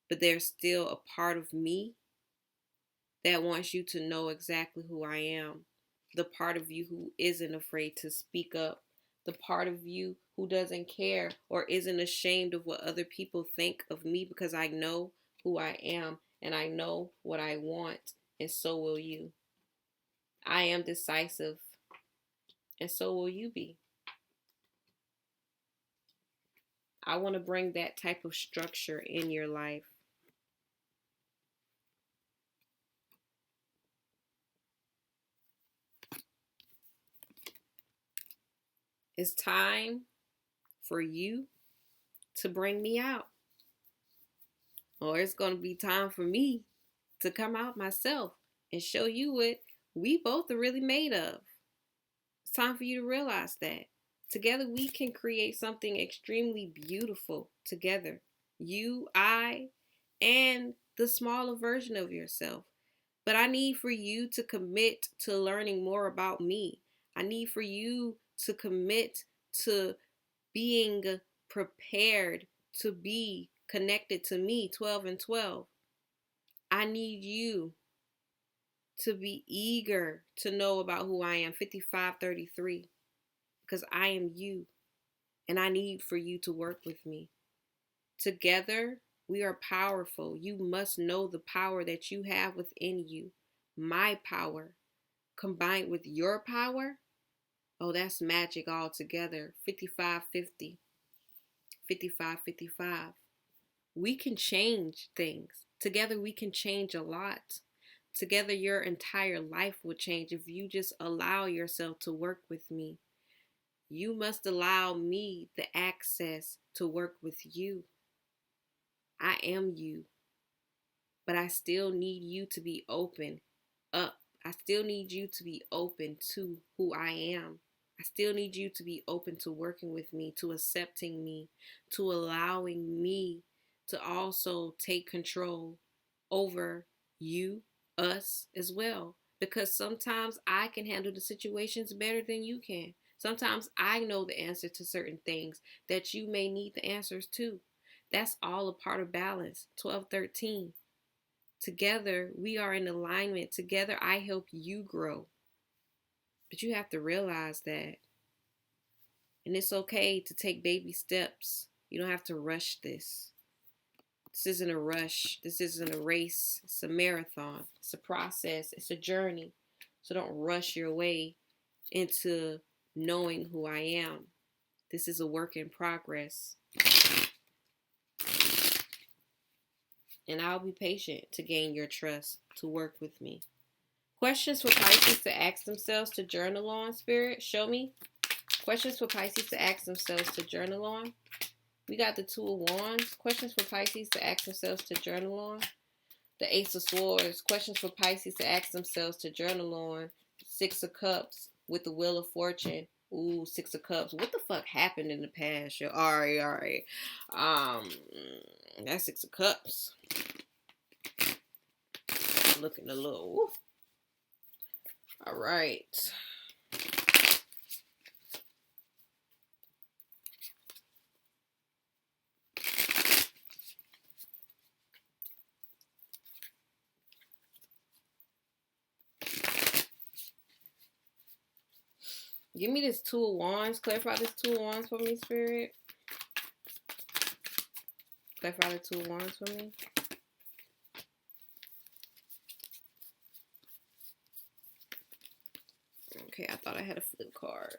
But there's still a part of me that wants you to know exactly who I am. The part of you who isn't afraid to speak up. The part of you who doesn't care or isn't ashamed of what other people think of me, because I know who I am and I know what I want. and so will you. I am decisive, and so will you be. I want to bring that type of structure in your life. It's time for you to bring me out. Or it's going to be time for me to come out myself and show you what we both are really made of. It's time for you to realize that. Together we can create something extremely beautiful together. You, I, and the smaller version of yourself. But I need for you to commit to learning more about me. I need for you to commit to being prepared to be connected to me, 12 and 12. I need you to be eager to know about who I am, 5533, because I am you, and I need for you to work with me. Together, we are powerful. You must know the power that you have within you. My power combined with your power, oh, that's magic altogether. 5550, 5555. We can change things. Together, we can change a lot. Together, your entire life will change if you just allow yourself to work with me. You must allow me the access to work with you. I am you, but I still need you to be open up. I still need you to be open to who I am. I still need you to be open to working with me, to accepting me, to allowing me to also take control over you, us as well. Because sometimes I can handle the situations better than you can. Sometimes I know the answer to certain things that you may need the answers to. That's all a part of balance. 1213. Together, we are in alignment. Together, I help you grow. But you have to realize that. And it's okay to take baby steps. You don't have to rush this. This isn't a rush. This isn't a race. It's a marathon. It's a process. It's a journey. So don't rush your way into knowing who I am. This is a work in progress. And I'll be patient to gain your trust, to work with me. Questions for Pisces to ask themselves to journal on, Spirit? Show me. Questions for Pisces to ask themselves to journal on. We got the Two of Wands. Questions for Pisces to ask themselves to journal on. The Ace of Swords. Questions for Pisces to ask themselves to journal on. Six of Cups with the Wheel of Fortune. Ooh, Six of Cups. What the fuck happened in the past? Yo? All right. That's Six of Cups. Looking a little. All right. Give me this Two of Wands. Clarify this Two of Wands for me, Spirit. Clarify the Two of Wands for me. Okay, I thought I had a flip card.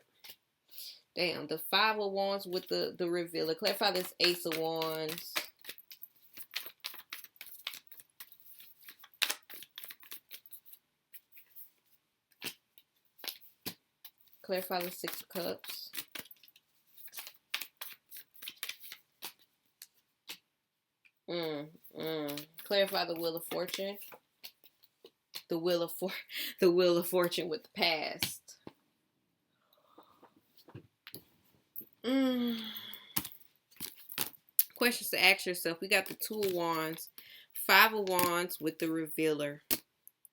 Damn, the Five of Wands with the revealer. Clarify this Ace of Wands. Clarify the Six of Cups. Clarify the Wheel of Fortune. The Wheel of Fortune with the past. Questions to ask yourself. We got the Two of Wands, Five of Wands with the revealer.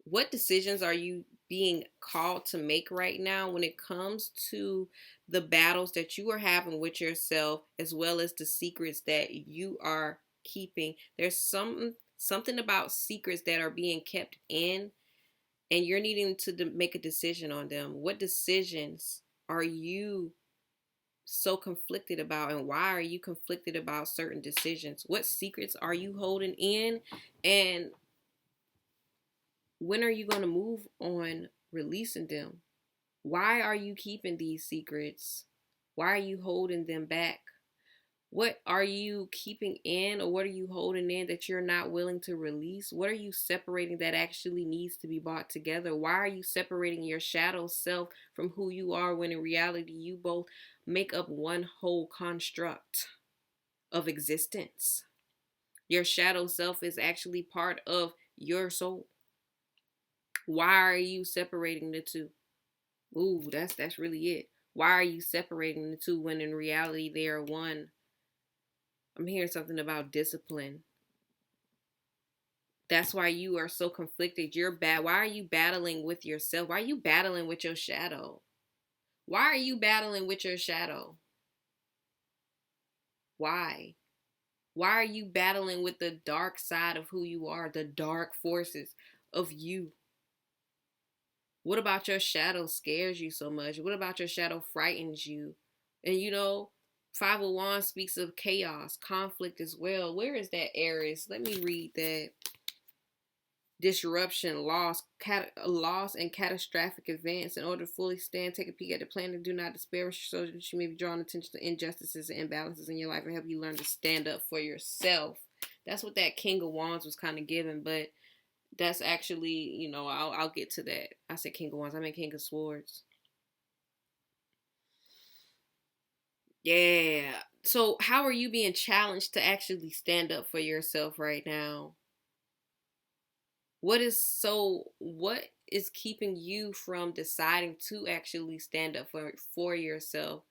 What decisions are you being called to make right now when it comes to the battles that you are having with yourself, as well as the secrets that you are keeping? There's something about secrets that are being kept in, and you're needing to make a decision on them. What decisions are you so conflicted about, and why are you conflicted about certain decisions? What secrets are you holding in, and When are you going to move on releasing them? Why are you keeping these secrets? Why are you holding them back? What are you keeping in, or what are you holding in that you're not willing to release? What are you separating that actually needs to be brought together? Why are you separating your shadow self from who you are when in reality you both make up one whole construct of existence? Your shadow self is actually part of your soul. Why are you separating the two? Ooh, that's really it. Why are you separating the two when in reality they are one? I'm hearing something about discipline. That's why you are so conflicted. You're bad. Why are you battling with yourself? Why are you battling with your shadow? Why are you battling with your shadow? Why? Why are you battling with the dark side of who you are, the dark forces of you? What about your shadow scares you so much? What about your shadow frightens you? And Five of Wands speaks of chaos, conflict as well. Where is that Aries? Let me read that. Disruption, loss, and catastrophic events. In order to fully stand, take a peek at the plan and do not despair, so that you may be drawing attention to injustices and imbalances in your life and help you learn to stand up for yourself. That's what that King of Wands was kind of giving, but that's actually, I'll get to that. I said King of Wands, I meant King of Swords. Yeah. So how are you being challenged to actually stand up for yourself right now? What is keeping you from deciding to actually stand up for yourself,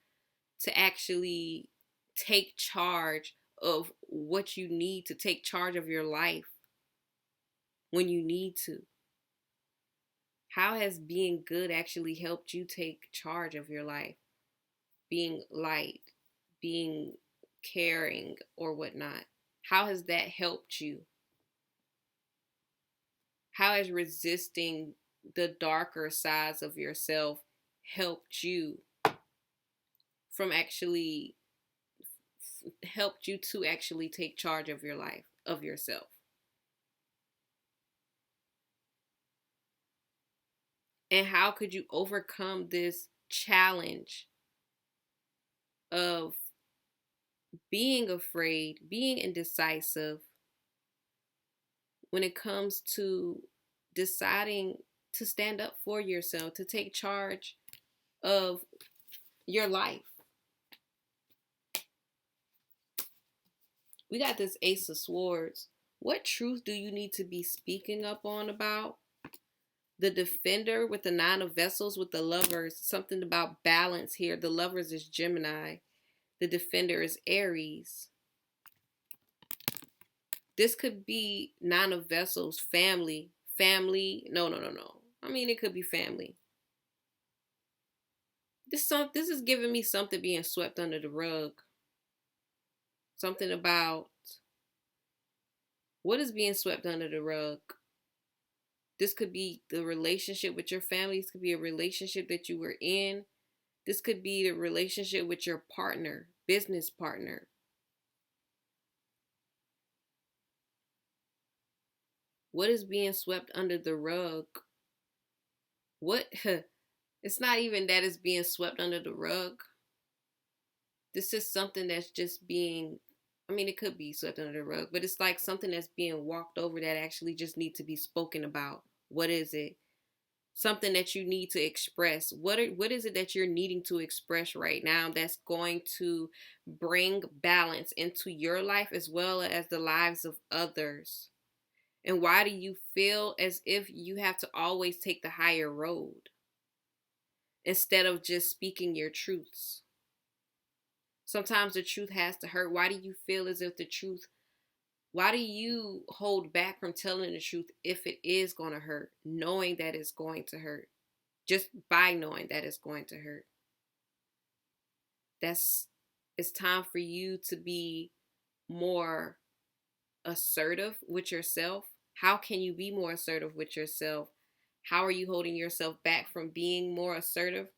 to actually take charge of what you need, to take charge of your life when you need to? How has being good actually helped you take charge of your life? Being light, being caring, or whatnot. How has that helped you? How has resisting the darker sides of yourself helped you from actually helped you to actually take charge of your life, of yourself? And how could you overcome this challenge of being afraid, being indecisive when it comes to deciding to stand up for yourself, to take charge of your life? We got this Ace of Swords. What truth do you need to be speaking up on about? The Defender with the Nine of Vessels with the Lovers. Something about balance here. The Lovers is Gemini. The Defender is Aries. This could be Nine of Vessels, family. Family. No. I mean, it could be family. This is giving me something being swept under the rug. Something about what is being swept under the rug. This could be the relationship with your family. This could be a relationship that you were in. This could be the relationship with your partner, business partner. What is being swept under the rug? What? It's not even that it's being swept under the rug. This is something that's just being, I mean, it could be swept under the rug, but it's like something that's being walked over that actually just needs to be spoken about. What is it? Something that you need to express. What is it that you're needing to express right now that's going to bring balance into your life as well as the lives of others? And why do you feel as if you have to always take the higher road instead of just speaking your truths? Sometimes the truth has to hurt. Why do you feel as if why do you hold back from telling the truth if it is going to hurt, knowing that it's going to hurt? Just by knowing that it's going to hurt. It's time for you to be more assertive with yourself. How can you be more assertive with yourself? How are you holding yourself back from being more assertive?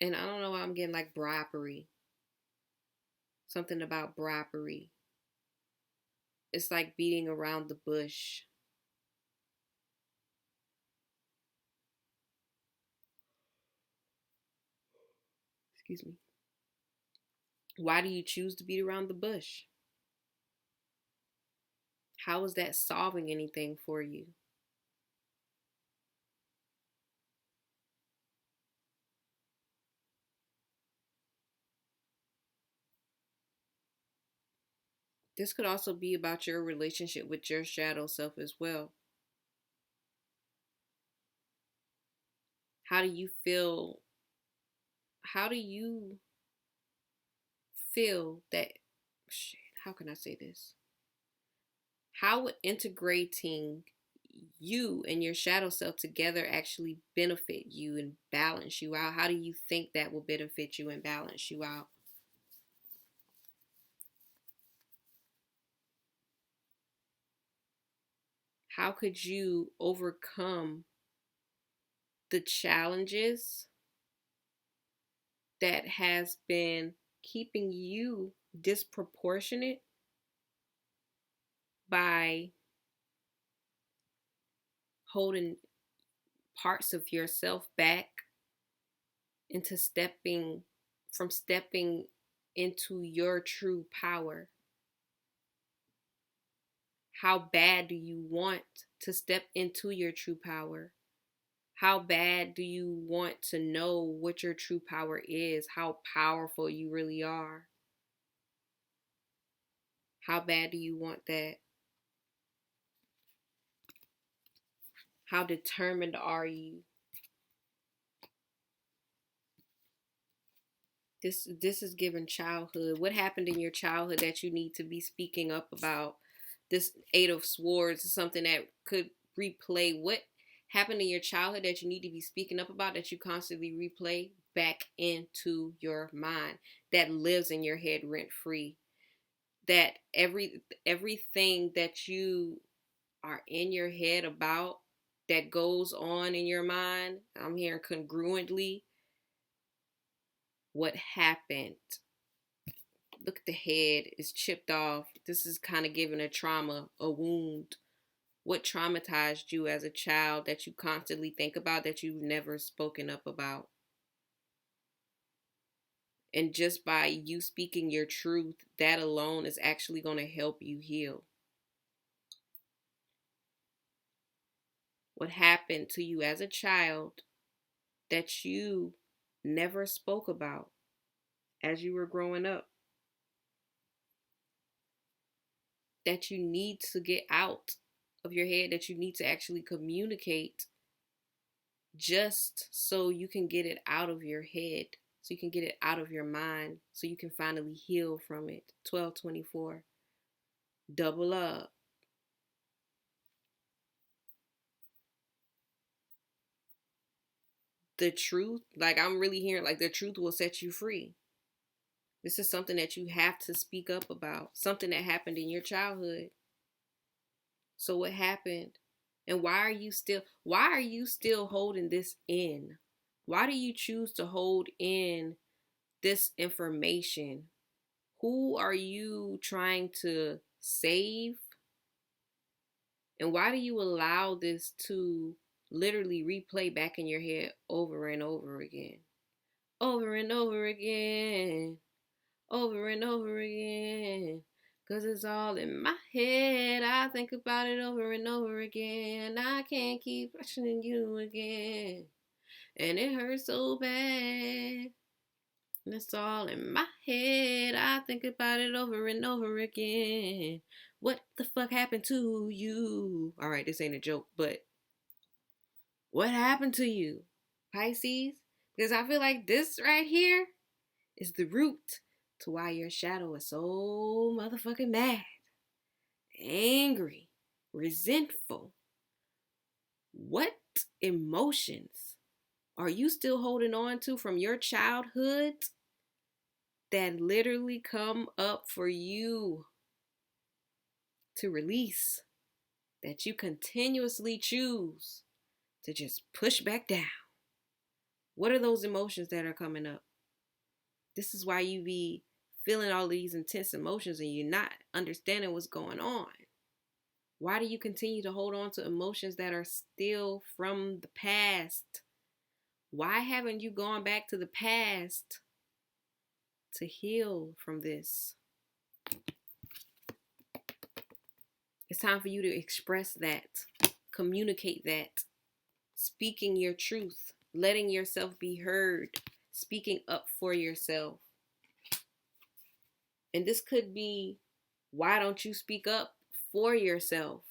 And I don't know why I'm getting like bribery. Something about bribery. It's like beating around the bush. Excuse me. Why do you choose to beat around the bush? How is that solving anything for you? This could also be about your relationship with your shadow self as well. How do you feel? How do you feel that? Shit, how can I say this? How would integrating you and your shadow self together actually benefit you and balance you out? How do you think that will benefit you and balance you out? How could you overcome the challenges that has been keeping you disproportionate by holding parts of yourself back into stepping into your true power? How bad do you want to step into your true power? How bad do you want to know what your true power is? How powerful you really are? How bad do you want that? How determined are you? This is given childhood. What happened in your childhood that you need to be speaking up about? This Eight of Swords is something that could replay. What happened in your childhood that you need to be speaking up about, that you constantly replay back into your mind, that lives in your head rent free? That everything that you are in your head about, that goes on in your mind, I'm hearing congruently. What happened? Look at the head, it's chipped off. This is kind of giving a trauma, a wound. What traumatized you as a child that you constantly think about, that you've never spoken up about? And just by you speaking your truth, that alone is actually going to help you heal. What happened to you as a child that you never spoke about as you were growing up, that you need to get out of your head, that you need to actually communicate, just so you can get it out of your head, so you can get it out of your mind, so you can finally heal from it. 1224. Double up. The truth, like I'm really hearing, like the truth will set you free. This is something that you have to speak up about, something that happened in your childhood. So what happened? And why are you still holding this in? Why do you choose to hold in this information? Who are you trying to save? And why do you allow this to literally replay back in your head over and over again? Over and over again. Over and over again. 'Cause it's all in my head. I think about it over and over again. I can't keep questioning you again. And it hurts so bad. And it's all in my head. I think about it over and over again. What the fuck happened to you? All right, this ain't a joke, but what happened to you, Pisces? Because I feel like this right here is the root to why your shadow is so motherfucking mad, angry, resentful. What emotions are you still holding on to from your childhood that literally come up for you to release, that you continuously choose to just push back down? What are those emotions that are coming up? This is why you be feeling all these intense emotions and you're not understanding what's going on? Why do you continue to hold on to emotions that are still from the past? Why haven't you gone back to the past to heal from this? It's time for you to express that, communicate that, speaking your truth, letting yourself be heard, speaking up for yourself. And this could be, why don't you speak up for yourself?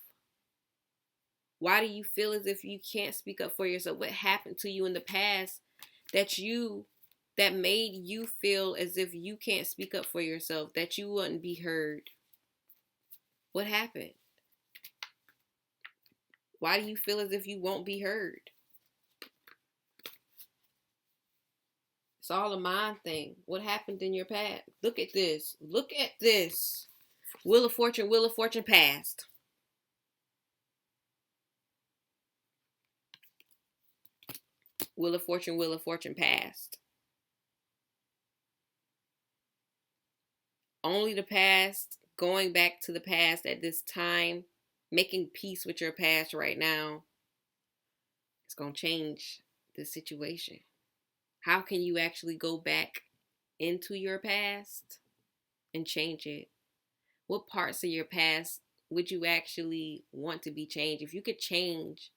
Why do you feel as if you can't speak up for yourself? What happened to you in the past that made you feel as if you can't speak up for yourself, that you wouldn't be heard? What happened? Why do you feel as if you won't be heard? It's all a mind thing. What happened in your past? Look at this. Look at this. Wheel of Fortune past. Wheel of Fortune past. Only the past, going back to the past at this time, making peace with your past right now, it's going to change the situation. How can you actually go back into your past and change it? What parts of your past would you actually want to be changed? If you could change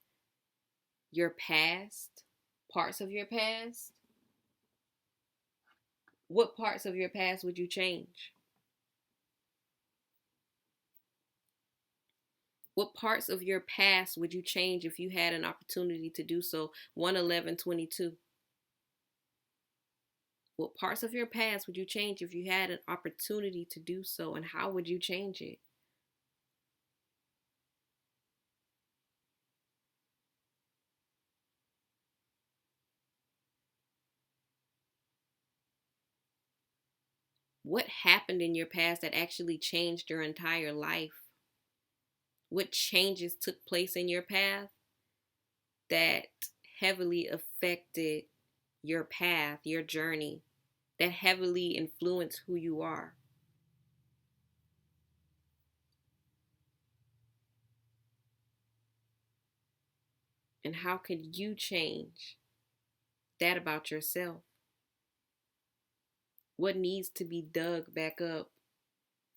your past, parts of your past, what parts of your past would you change? What parts of your past would you change if you had an opportunity to do so? 11122. What parts of your past would you change if you had an opportunity to do so, and how would you change it? What happened in your past that actually changed your entire life? What changes took place in your path that heavily affected your path, your journey, that heavily influenced who you are? And how could you change that about yourself? What needs to be dug back up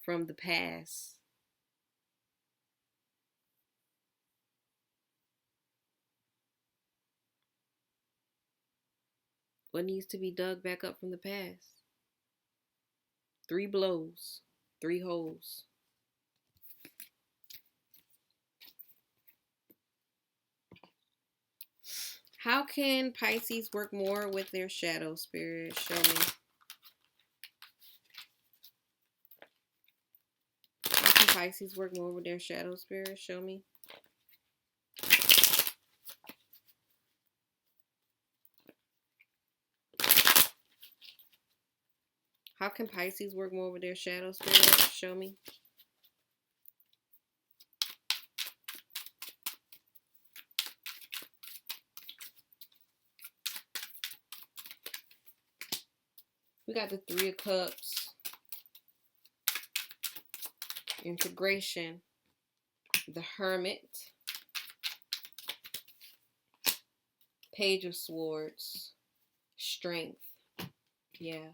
from the past? What needs to be dug back up from the past? 3 blows, 3 holes. How can Pisces work more with their shadow spirit? Show me. How can Pisces work more with their shadow spirit? Show me. How can Pisces work more with their shadow spirit? Show me. We got the 3 of Cups. Integration. The Hermit. Page of Swords. Strength. Yeah.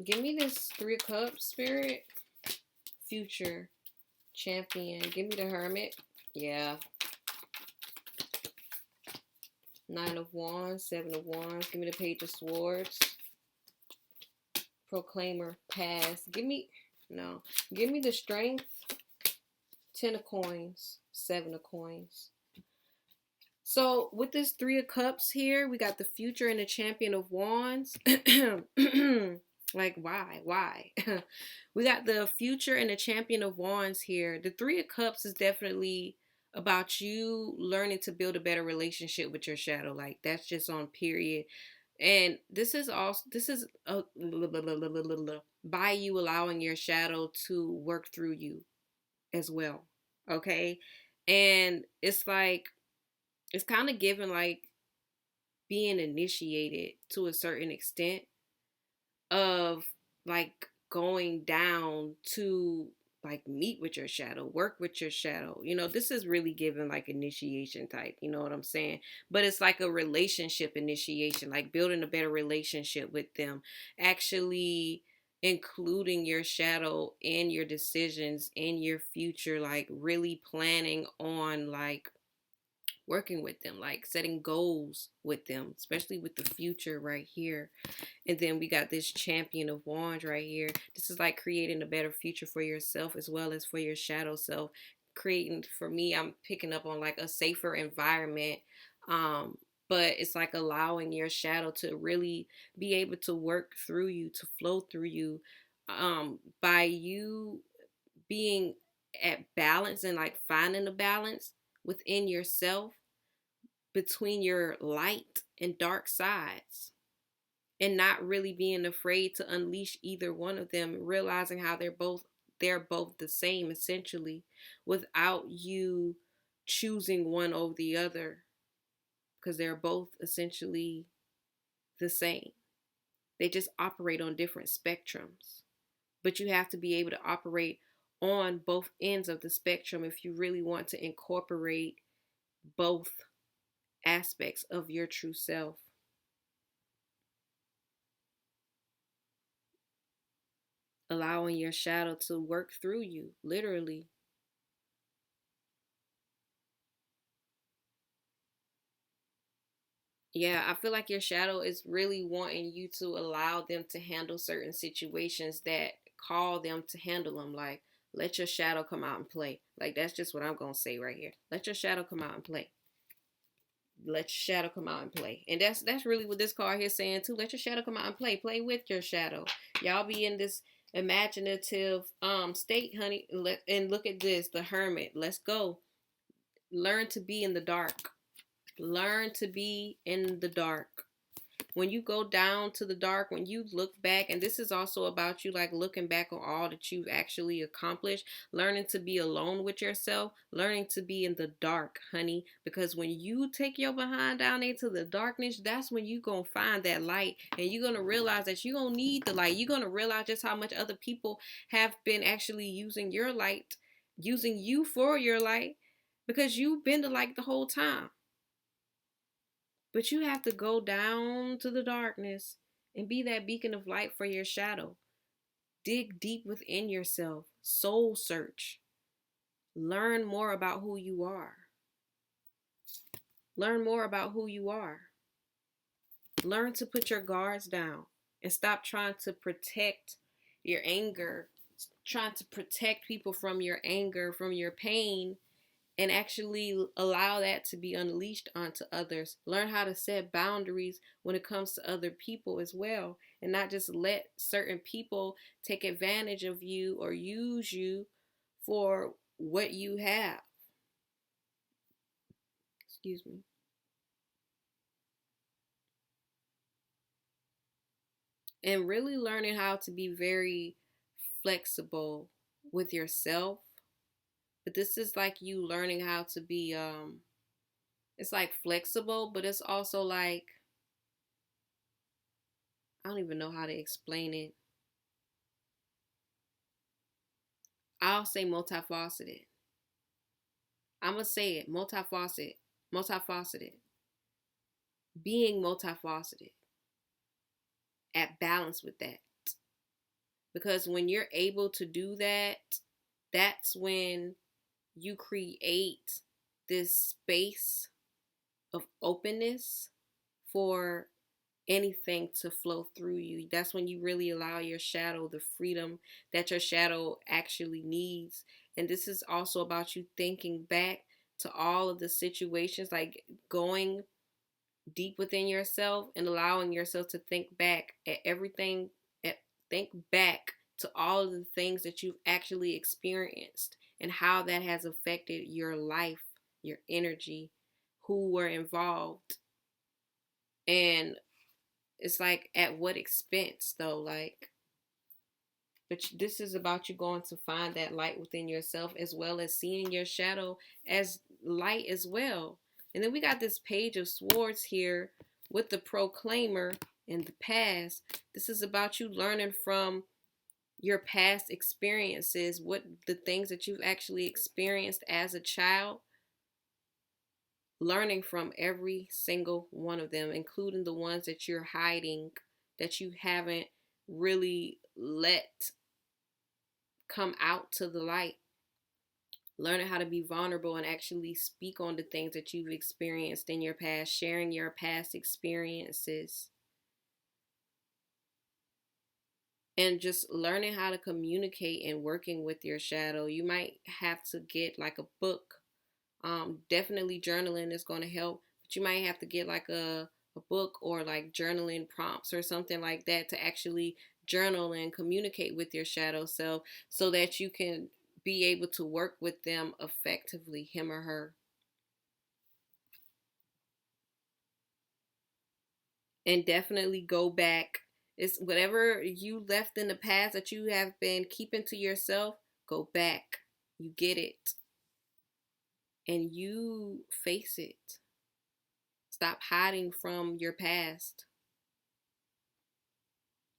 Give me this 3 of Cups, Spirit. Future champion. Give me the Hermit. Yeah. 9 of Wands, 7 of Wands. Give me the Page of Swords. Proclaimer, past. Give me the Strength. 10 of Coins, 7 of Coins. So with this 3 of Cups here, we got the Future and the Champion of Wands. Like, why? We got the Future and the Champion of Wands here. The 3 of Cups is definitely about you learning to build a better relationship with your shadow. Like that's just on period. And this is by you allowing your shadow to work through you as well. Okay? And it's like it's kind of given like being initiated to a certain extent of like going down to like meet with your shadow, work with your shadow. You know, this is really given like initiation type, you know what I'm saying? But it's like a relationship initiation, like building a better relationship with them, actually including your shadow in your decisions in your future, like really planning on like working with them, like setting goals with them, especially with the future right here. And then we got this champion of wands right here. This is like creating a better future for yourself as well as for your shadow self. Creating, for me, I'm picking up on like a safer environment. Um, but it's like allowing your shadow to really be able to work through you, to flow through you, by you being at balance and like finding a balance within yourself between your light and dark sides, and not really being afraid to unleash either one of them, realizing how they're both the same essentially, without you choosing one over the other, because they're both essentially the same. They just operate on different spectrums, but you have to be able to operate on both ends of the spectrum if you really want to incorporate both aspects of your true self. Allowing your shadow to work through you, literally. Yeah, I feel like your shadow is really wanting you to allow them to handle certain situations that call them to handle them. Like, let your shadow come out and play. Like, that's just what I'm going to say right here. Let your shadow come out and play. Let your shadow come out and play. And that's really what this card here is saying too. Let your shadow come out and play. Play with your shadow. Y'all be in this imaginative state, honey. And look at this, the hermit. Let's go. Learn to be in the dark. Learn to be in the dark. When you go down to the dark, when you look back, and this is also about you like looking back on all that you've actually accomplished, learning to be alone with yourself, learning to be in the dark, honey, because when you take your behind down into the darkness, that's when you gonna find that light, and you're gonna realize that you don't need the light. You're gonna realize just how much other people have been actually using your light, using you for your light, because you've been the light the whole time. But you have to go down to the darkness and be that beacon of light for your shadow. Dig deep within yourself. Soul search. Learn more about who you are. Learn more about who you are. Learn to put your guards down and stop trying to protect your anger, trying to protect people from your anger, from your pain, and actually allow that to be unleashed onto others. Learn how to set boundaries when it comes to other people as well, and not just let certain people take advantage of you or use you for what you have. Excuse me. And really learning how to be very flexible with yourself. But this is like you learning how to be it's like flexible, but it's also like I don't even know how to explain it. I'll say multifaceted. I'm gonna say it, multifaceted, being multifaceted, at balance with that. Because when you're able to do that, that's when you create this space of openness for anything to flow through you. That's when you really allow your shadow the freedom that your shadow actually needs. And this is also about you thinking back to all of the situations, like going deep within yourself and allowing yourself to think back at everything, think back to all of the things that you've actually experienced and how that has affected your life your energy, who were involved. And it's like, at what expense though? Like, but this is about you going to find that light within yourself, as well as seeing your shadow as light as well. And then we got this Page of Swords here with the Proclaimer in the past. This is about you learning from your past experiences, what the things that you've actually experienced as a child, learning from every single one of them, including the ones that you're hiding, that you haven't really let come out to the light. Learning how to be vulnerable and actually speak on the things that you've experienced in your past, sharing your past experiences. And just learning how to communicate and working with your shadow. You might have to get like a book. Definitely journaling is going to help, but you might have to get like a book or like journaling prompts or something like that to actually journal and communicate with your shadow self, so that you can be able to work with them effectively, him or her. And definitely go back. It's whatever you left in the past that you have been keeping to yourself, go back. You get it. And you face it. Stop hiding from your past.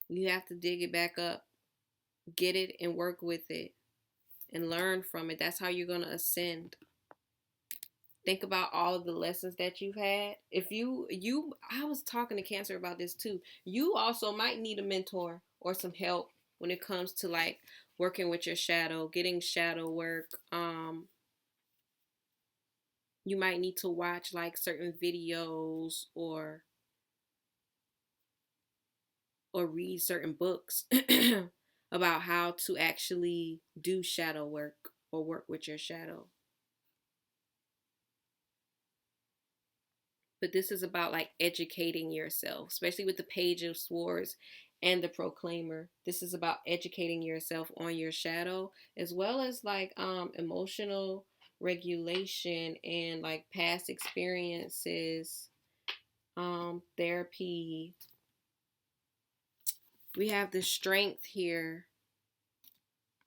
You have to dig it back up, get it, and work with it, and learn from it. That's how you're going to ascend. Think about all of the lessons that you've had. If I was talking to Cancer about this too. You also might need a mentor or some help when it comes to like working with your shadow, getting shadow work. You might need to watch like certain videos or read certain books about how to actually do shadow work or work with your shadow. But this is about like educating yourself, especially with the Page of Swords and the Proclaimer. This is about educating yourself on your shadow, as well as like emotional regulation and like past experiences, therapy. We have the Strength here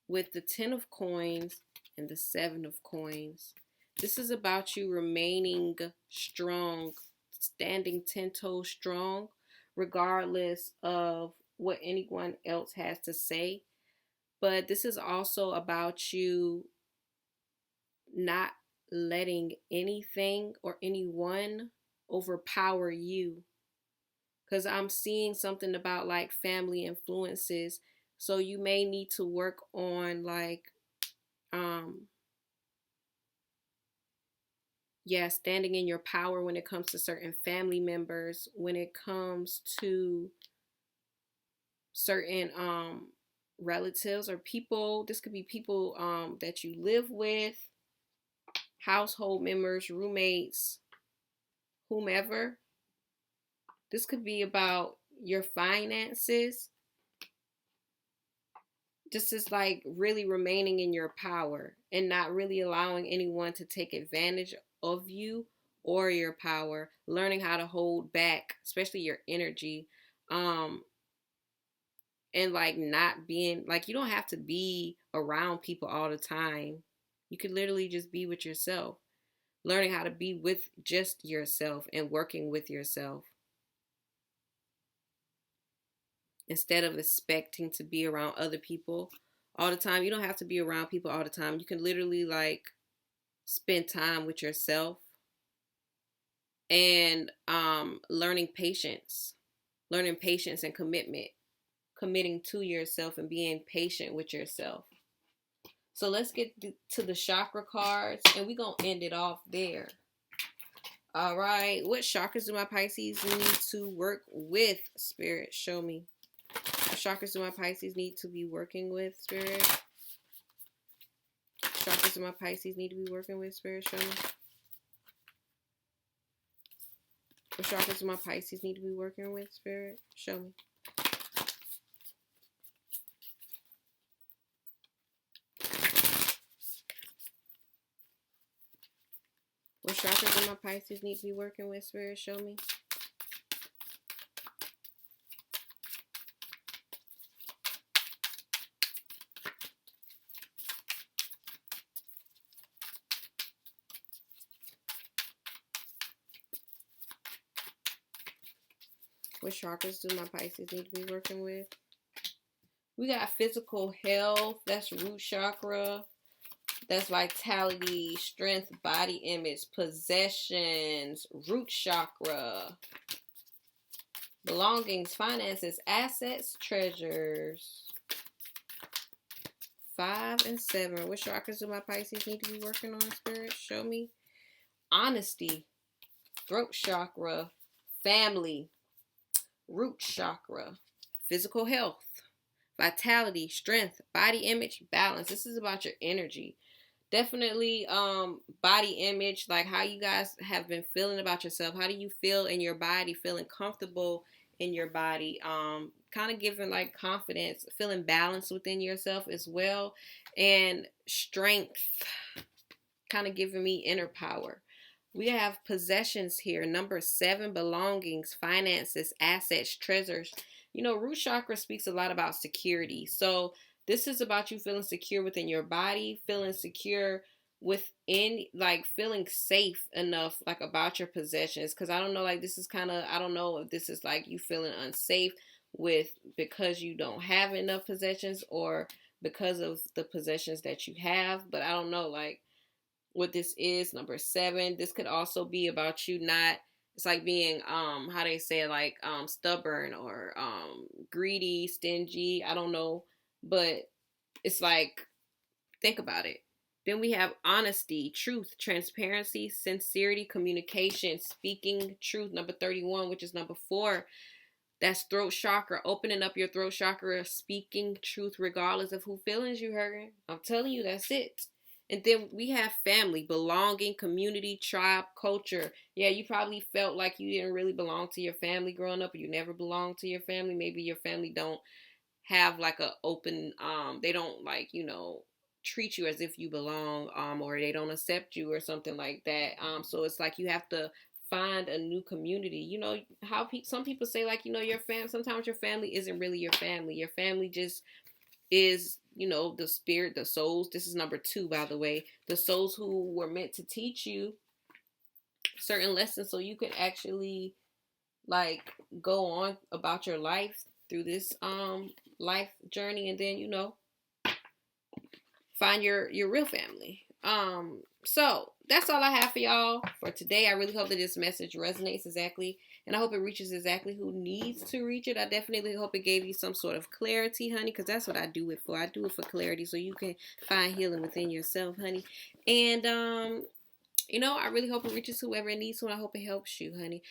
with the 10 of coins and the 7 of coins. This is about you remaining strong, standing 10 toes strong, regardless of what anyone else has to say. But this is also about you not letting anything or anyone overpower you. Because I'm seeing something about like family influences. So you may need to work on like, standing in your power when it comes to certain family members, when it comes to certain relatives or people. This could be people that you live with, household members, roommates, whomever. This could be about your finances. This is like really remaining in your power and not really allowing anyone to take advantage of you or your power. Learning how to hold back, especially your energy. And like not being like, you don't have to be around people all the time. You could literally just be with yourself. Learning how to be with just yourself and working with yourself, instead of expecting to be around other people all the time. You don't have to be around people all the time. You can literally like spend time with yourself and learning patience and committing to yourself and being patient with yourself. So let's get to the chakra cards, and we're going to end it off there. All right. What chakras do my Pisces need to work with, Spirit? Show me. What chakras do my Pisces need to be working with, Spirit? What chakras do my Pisces need to be working with, Spirit? Show me. What chakras do my Pisces need to be working with, Spirit? Show me. chakras do my Pisces need to be working with, Spirit? Show me. What chakras do my Pisces need to be working with? We got physical health. That's root chakra. That's vitality, strength, body image, possessions, root chakra. Belongings, finances, assets, treasures. 5 and 7. What chakras do my Pisces need to be working on, Spirit? Show me. Honesty, throat chakra, family, root chakra, physical health, vitality, strength, body image, balance. This is about your energy. Definitely body image, like how you guys have been feeling about yourself. How do you feel in your body? Feeling comfortable in your body. Kind of giving like confidence, feeling balanced within yourself as well. And strength, kind of giving me inner power. We have possessions here. Number 7, belongings, finances, assets, treasures. You know, root chakra speaks a lot about security. So this is about you feeling secure within your body, feeling secure within, like feeling safe enough, like about your possessions. Because I don't know, like this is kind of, I don't know if this is like you feeling unsafe with because you don't have enough possessions or because of the possessions that you have. But I don't know, like, what this is. Number 7, this could also be about you not, it's like being how they say, like stubborn or greedy, stingy, I don't know, but it's like, think about it. Then we have honesty, truth, transparency, sincerity, communication, speaking truth. Number 31, which is number 4, that's throat chakra, opening up your throat chakra, speaking truth regardless of who feelings you hurting. I'm telling you, that's it. And then we have family, belonging, community, tribe, culture. Yeah, you probably felt like you didn't really belong to your family growing up, or you never belonged to your family. Maybe your family don't have like a open, they don't like, you know, treat you as if you belong, or they don't accept you or something like that. So it's like you have to find a new community. You know how some people say, like, you know, your family, sometimes your family isn't really your family. Your family just is, you know, the spirit, the souls. This is number 2, by the way. The souls who were meant to teach you certain lessons so you could actually like go on about your life through this life journey, and then, you know, find your real family. So that's all I have for y'all for today. I really hope that this message resonates exactly, and I hope it reaches exactly who needs to reach it. I definitely hope it gave you some sort of clarity, honey, because that's what I do it for. I do it for clarity, so you can find healing within yourself, honey. And you know, I really hope it reaches whoever it needs to, and I hope it helps you, honey.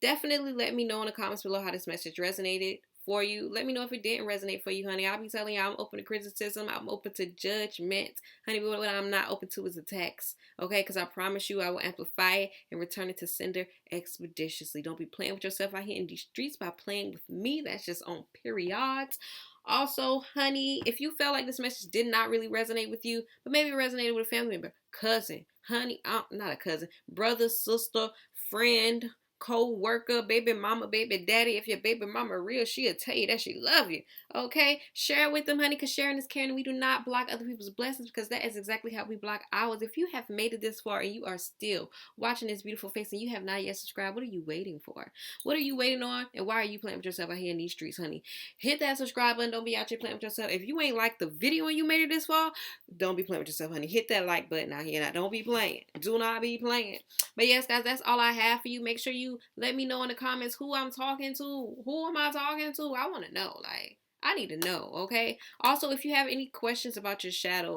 Definitely let me know in the comments below how this message resonated for you. Let me know if it didn't resonate for you, honey. I'll be telling you, I'm open to criticism. I'm open to judgment, honey. But what I'm not open to is attacks, okay? Because I promise you, I will amplify it and return it to sender expeditiously. Don't be playing with yourself out here in these streets by playing with me. That's just on periods. Also, honey, if you felt like this message did not really resonate with you, but maybe it resonated with a family member, cousin, honey, not a cousin, brother, sister, friend, co-worker, baby mama, baby daddy. If your baby mama real, she'll tell you that she love you. Okay, share it with them, honey, because sharing is caring. We do not block other people's blessings, because that is exactly how we block ours. If you have made it this far and you are still watching this beautiful face and you have not yet subscribed, what are you waiting for? What are you waiting on? And why are you playing with yourself out here in these streets, honey? Hit that subscribe button. Don't be out here playing with yourself. If you ain't like the video and you made it this far, don't be playing with yourself, honey. Hit that like button out here. Now, don't be playing. Do not be playing. But yes, guys, that's all I have for you. Make sure you let me know in the comments who I'm talking to. Who am I talking to? I want to know. Like, I need to know, okay? Also, if you have any questions about your shadow,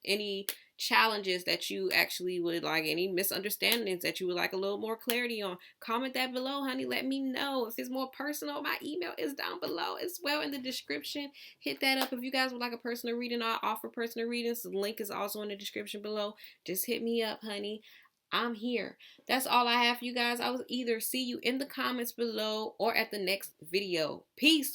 any challenges that you actually would like, any misunderstandings that you would like a little more clarity on, comment that below, honey. Let me know. If it's more personal, my email is down below as well in the description. Hit that up if you guys would like a personal reading. I offer personal readings. The link is also in the description below. Just hit me up, honey. I'm here. That's all I have for you guys. I will either see you in the comments below or at the next video. Peace.